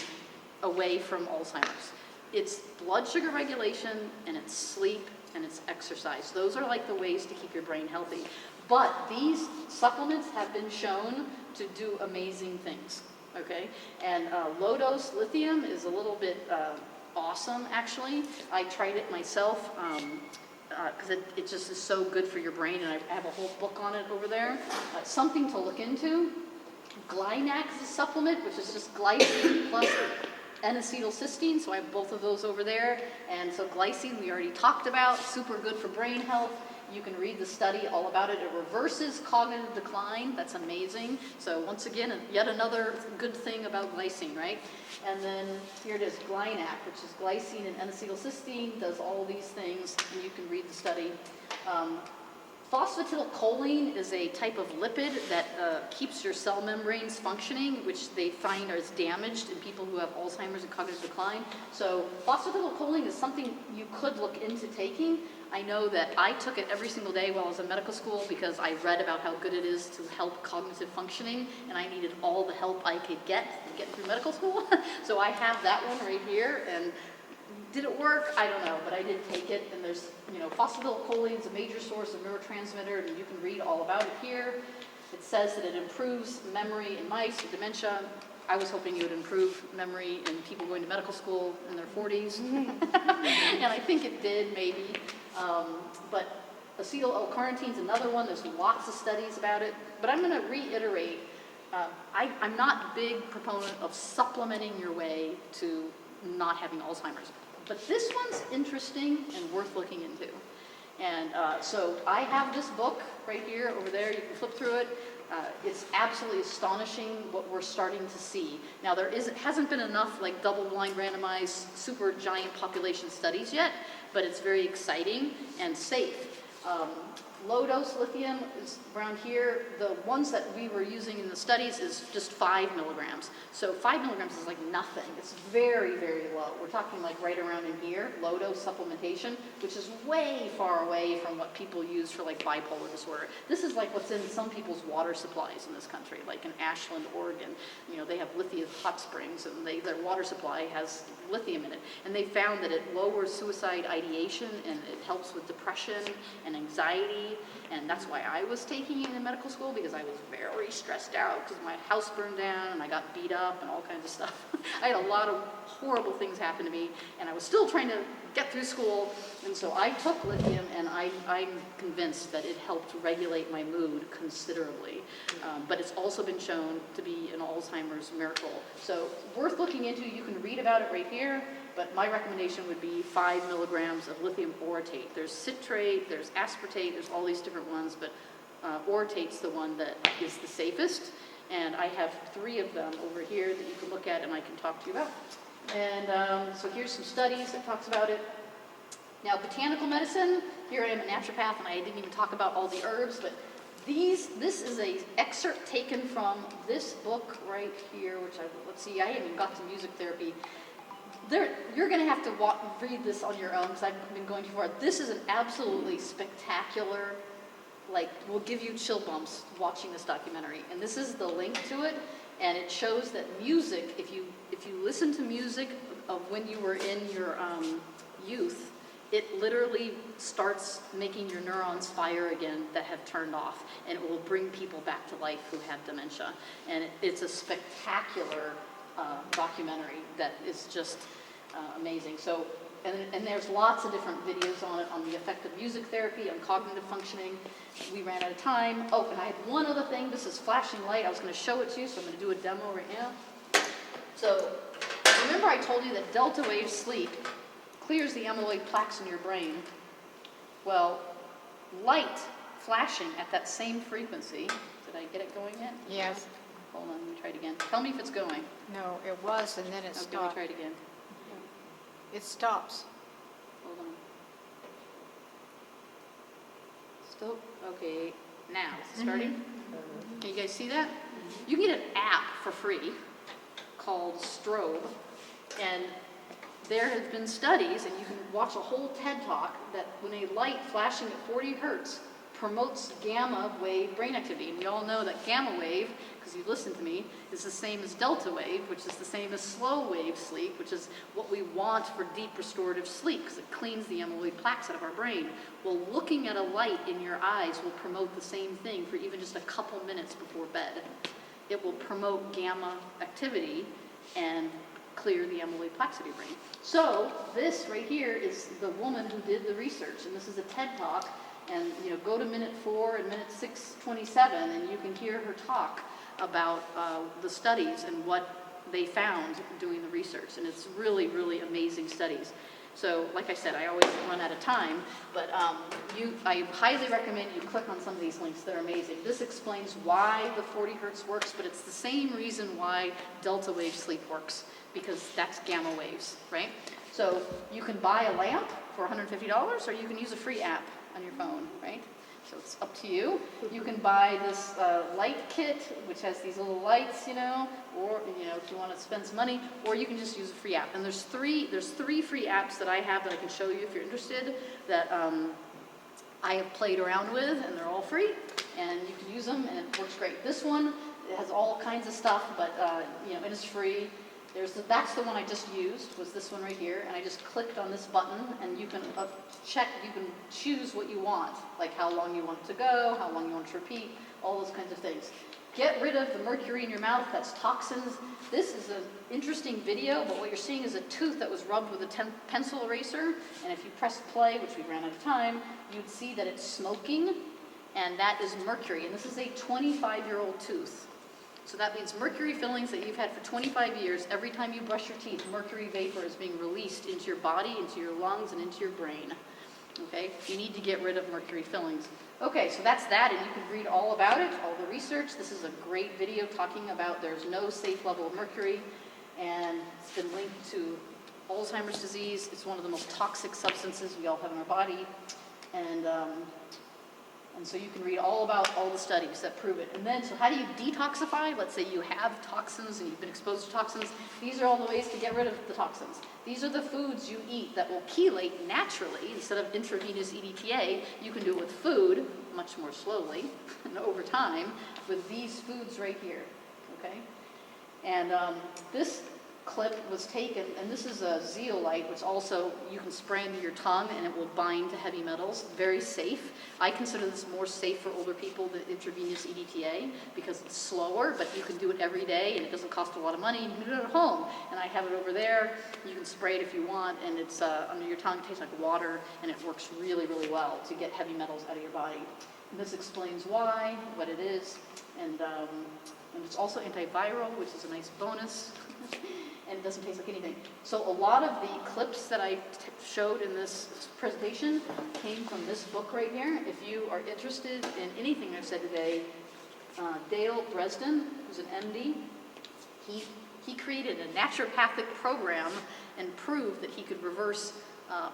Speaker 1: away from Alzheimer's. It's blood sugar regulation, and it's sleep, and it's exercise. Those are like the ways to keep your brain healthy. But these supplements have been shown to do amazing things, okay? And low-dose lithium is a little bit awesome, actually. I tried it myself. Because it just is so good for your brain, and I have a whole book on it over there. Something to look into. Glynac is a supplement, which is just glycine plus N-acetylcysteine, so I have both of those over there. And so glycine we already talked about, super good for brain health. You can read the study all about it. It reverses cognitive decline. That's amazing. So once again, yet another good thing about glycine, right? And then here it is, Glynac, which is glycine and N-acetylcysteine, does all these things, and you can read the study. Phosphatidylcholine is a type of lipid that keeps your cell membranes functioning, which they find is damaged in people who have Alzheimer's and cognitive decline. So phosphatidylcholine is something you could look into taking. I know that I took it every single day while I was in medical school because I read about how good it is to help cognitive functioning, and I needed all the help I could get through medical school. So I have that one right here, and did it work? I don't know, but I did take it, and there's, phosphatidylcholine is a major source of neurotransmitter, and you can read all about it here. It says that it improves memory in mice with dementia. I was hoping it would improve memory in people going to medical school in their 40s, and I think it did, maybe. But acetyl L-carnitine is another one. There's lots of studies about it, but I'm going to reiterate. I'm not a big proponent of supplementing your way to not having Alzheimer's. But this one's interesting and worth looking into. And so I have this book right here, over there. You can flip through it. It's absolutely astonishing what we're starting to see. Now, it hasn't been enough like double-blind randomized super giant population studies yet, but it's very exciting and safe. Low-dose lithium is around here. The ones that we were using in the studies is just 5 milligrams. So 5 milligrams is like nothing. It's very, very low. We're talking like right around in here, low-dose supplementation, which is way far away from what people use for like bipolar disorder. This is like what's in some people's water supplies in this country, like in Ashland, Oregon. You know, they have lithium hot springs, and their water supply has lithium in it. And they found that it lowers suicide ideation, and it helps with depression and anxiety. And that's why I was taking it in medical school, because I was very stressed out because my house burned down and I got beat up and all kinds of stuff. I had a lot of horrible things happen to me, and I was still trying to get through school. And so I took lithium, and I'm convinced that it helped regulate my mood considerably. But it's also been shown to be an Alzheimer's miracle. So worth looking into. You can read about it right here. But my recommendation would be 5 milligrams of lithium orotate. There's citrate, there's aspartate, there's all these different ones, but orotate's the one that is the safest. And I have 3 of them over here that you can look at and I can talk to you about. And so here's some studies that talks about it. Now, botanical medicine, here I am a naturopath, and I didn't even talk about all the herbs, but this is an excerpt taken from this book right here, which let's see, I haven't even got to music therapy. You're going to have to read this on your own, because I've been going too far. This is an absolutely spectacular, like, will give you chill bumps watching this documentary. And this is the link to it, and it shows that music, if you listen to music of when you were in your youth, it literally starts making your neurons fire again that have turned off, and it will bring people back to life who have dementia. And it's a spectacular documentary that is just amazing. So, and there's lots of different videos on it, on the effect of music therapy, on cognitive functioning. We ran out of time. Oh, and I had one other thing. This is flashing light. I was going to show it to you, so I'm going to do a demo right now. So, remember I told you that delta wave sleep clears the amyloid plaques in your brain? Well, light flashing at that same frequency, did I get it going yet?
Speaker 4: Yes.
Speaker 1: Hold on, let me try it again. Tell me if it's going.
Speaker 4: No, it was, and then it
Speaker 1: Okay, let me
Speaker 4: stopped.
Speaker 1: try it again.
Speaker 4: It stops.
Speaker 1: Hold on. Still, okay, now, is it starting? Can you guys see that? You can get an app for free called Strobe, and there have been studies, and you can watch a whole TED Talk, that when a light flashing at 40 hertz promotes gamma wave brain activity. And we all know that gamma wave, because you listen to me, is the same as delta wave, which is the same as slow wave sleep, which is what we want for deep restorative sleep, because it cleans the amyloid plaques out of our brain. Well, looking at a light in your eyes will promote the same thing for even just a couple minutes before bed. It will promote gamma activity and clear the amyloid plaques of your brain. So this right here is the woman who did the research, and this is a TED Talk. And go to minute 4 and minute 6:27, and you can hear her talk about the studies and what they found doing the research. And it's really, really amazing studies. So, like I said, I always run out of time, but I highly recommend you click on some of these links. They're amazing. This explains why the 40 hertz works, but it's the same reason why delta wave sleep works, because that's gamma waves, right? So you can buy a lamp for $150, or you can use a free app on your phone, right? So it's up to you. You can buy this light kit, which has these little lights, or if you want to spend some money, or you can just use a free app. And there's three free apps that I have that I can show you if you're interested, that I have played around with, and they're all free, and you can use them, and it works great. This one, it has all kinds of stuff, but it is free. That's the one I just used, was this one right here, and I just clicked on this button, and you can you can choose what you want, like how long you want it to go, how long you want it to repeat, all those kinds of things. Get rid of the mercury in your mouth, that's toxins. This is an interesting video, but what you're seeing is a tooth that was rubbed with a pencil eraser, and if you press play, which we ran out of time, you'd see that it's smoking, and that is mercury, and this is a 25-year-old tooth. So that means mercury fillings that you've had for 25 years, every time you brush your teeth, mercury vapor is being released into your body, into your lungs, and into your brain. Okay? You need to get rid of mercury fillings. Okay, so that's that, and you can read all about it, all the research. This is a great video talking about there's no safe level of mercury, and it's been linked to Alzheimer's disease. It's one of the most toxic substances we all have in our body. And And so you can read all about all the studies that prove it. And then, so how do you detoxify? Let's say you have toxins and you've been exposed to toxins. These are all the ways to get rid of the toxins. These are the foods you eat that will chelate naturally. Instead of intravenous EDTA, you can do it with food, much more slowly and over time, with these foods right here, okay? And this clip was taken, and this is a zeolite, which also you can spray into your tongue and it will bind to heavy metals. Very safe. I consider this more safe for older people than intravenous EDTA because it's slower, but you can do it every day and it doesn't cost a lot of money. You can do it at home. And I have it over there. You can spray it if you want, and it's under your tongue. It tastes like water, and it works really, really well to get heavy metals out of your body. And this explains why, what it is, and it's also antiviral, which is a nice bonus. And it doesn't taste like anything. So a lot of the clips that I showed in this presentation came from this book right here. If you are interested in anything I've said today, Dale Bresden, who's an MD, he created a naturopathic program and proved that he could reverse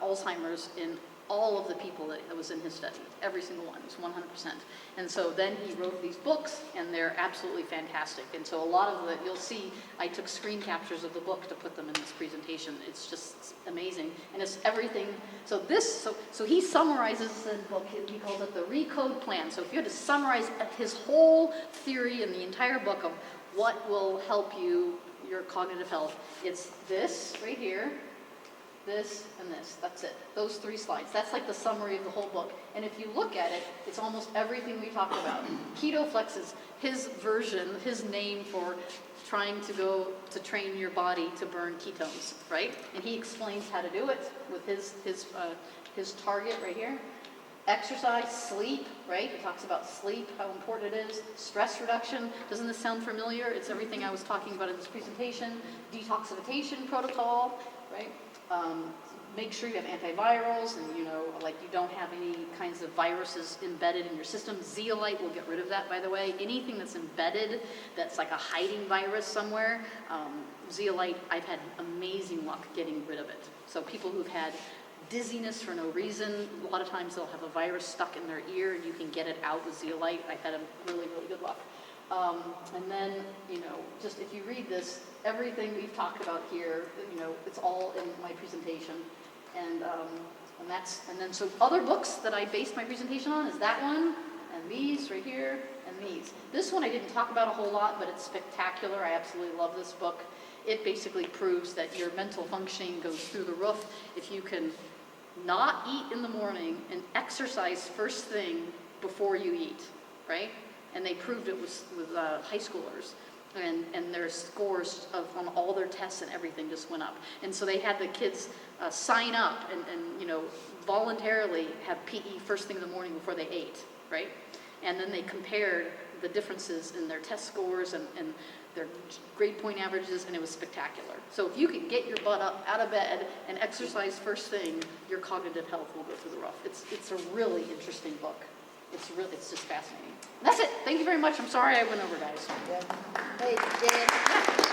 Speaker 1: Alzheimer's in all of the people that was in his study, every single one, it was 100%. And so then he wrote these books, and they're absolutely fantastic. And so a lot of the, you'll see, I took screen captures of the book to put them in this presentation. It's just amazing, and it's everything. So this, so he summarizes in the book, he calls it the Recode Plan. So if you had to summarize his whole theory in the entire book of what will help you, your cognitive health, it's this right here, this, and this. That's it. Those 3 slides. That's like the summary of the whole book. And if you look at it, it's almost everything we talked about. KetoFlex is his version, his name for trying to go to train your body to burn ketones, right? And he explains how to do it with his target right here. Exercise, sleep, right? He talks about sleep, how important it is. Stress reduction. Doesn't this sound familiar? It's everything I was talking about in this presentation. Detoxification protocol, right? Make sure you have antivirals and, you don't have any kinds of viruses embedded in your system. Zeolite will get rid of that, by the way. Anything that's embedded that's like a hiding virus somewhere, zeolite, I've had amazing luck getting rid of it. So people who've had dizziness for no reason, a lot of times they'll have a virus stuck in their ear and you can get it out with zeolite. I've had a really, really good luck. And then, just if you read this, everything we've talked about here, it's all in my presentation. And then so other books that I based my presentation on is that one, and these right here, and these. This one I didn't talk about a whole lot, but it's spectacular. I absolutely love this book. It basically proves that your mental functioning goes through the roof if you can not eat in the morning and exercise first thing before you eat, right? And they proved it with high schoolers. And their scores on all their tests and everything just went up. And so they had the kids sign up and voluntarily have PE first thing in the morning before they ate, right? And then they compared the differences in their test scores and their grade point averages, and it was spectacular. So if you can get your butt up out of bed and exercise first thing, your cognitive health will go through the roof. It's a really interesting book. It's just fascinating. And that's it. Thank you very much. I'm sorry I went over, guys.
Speaker 5: Hey, Dan.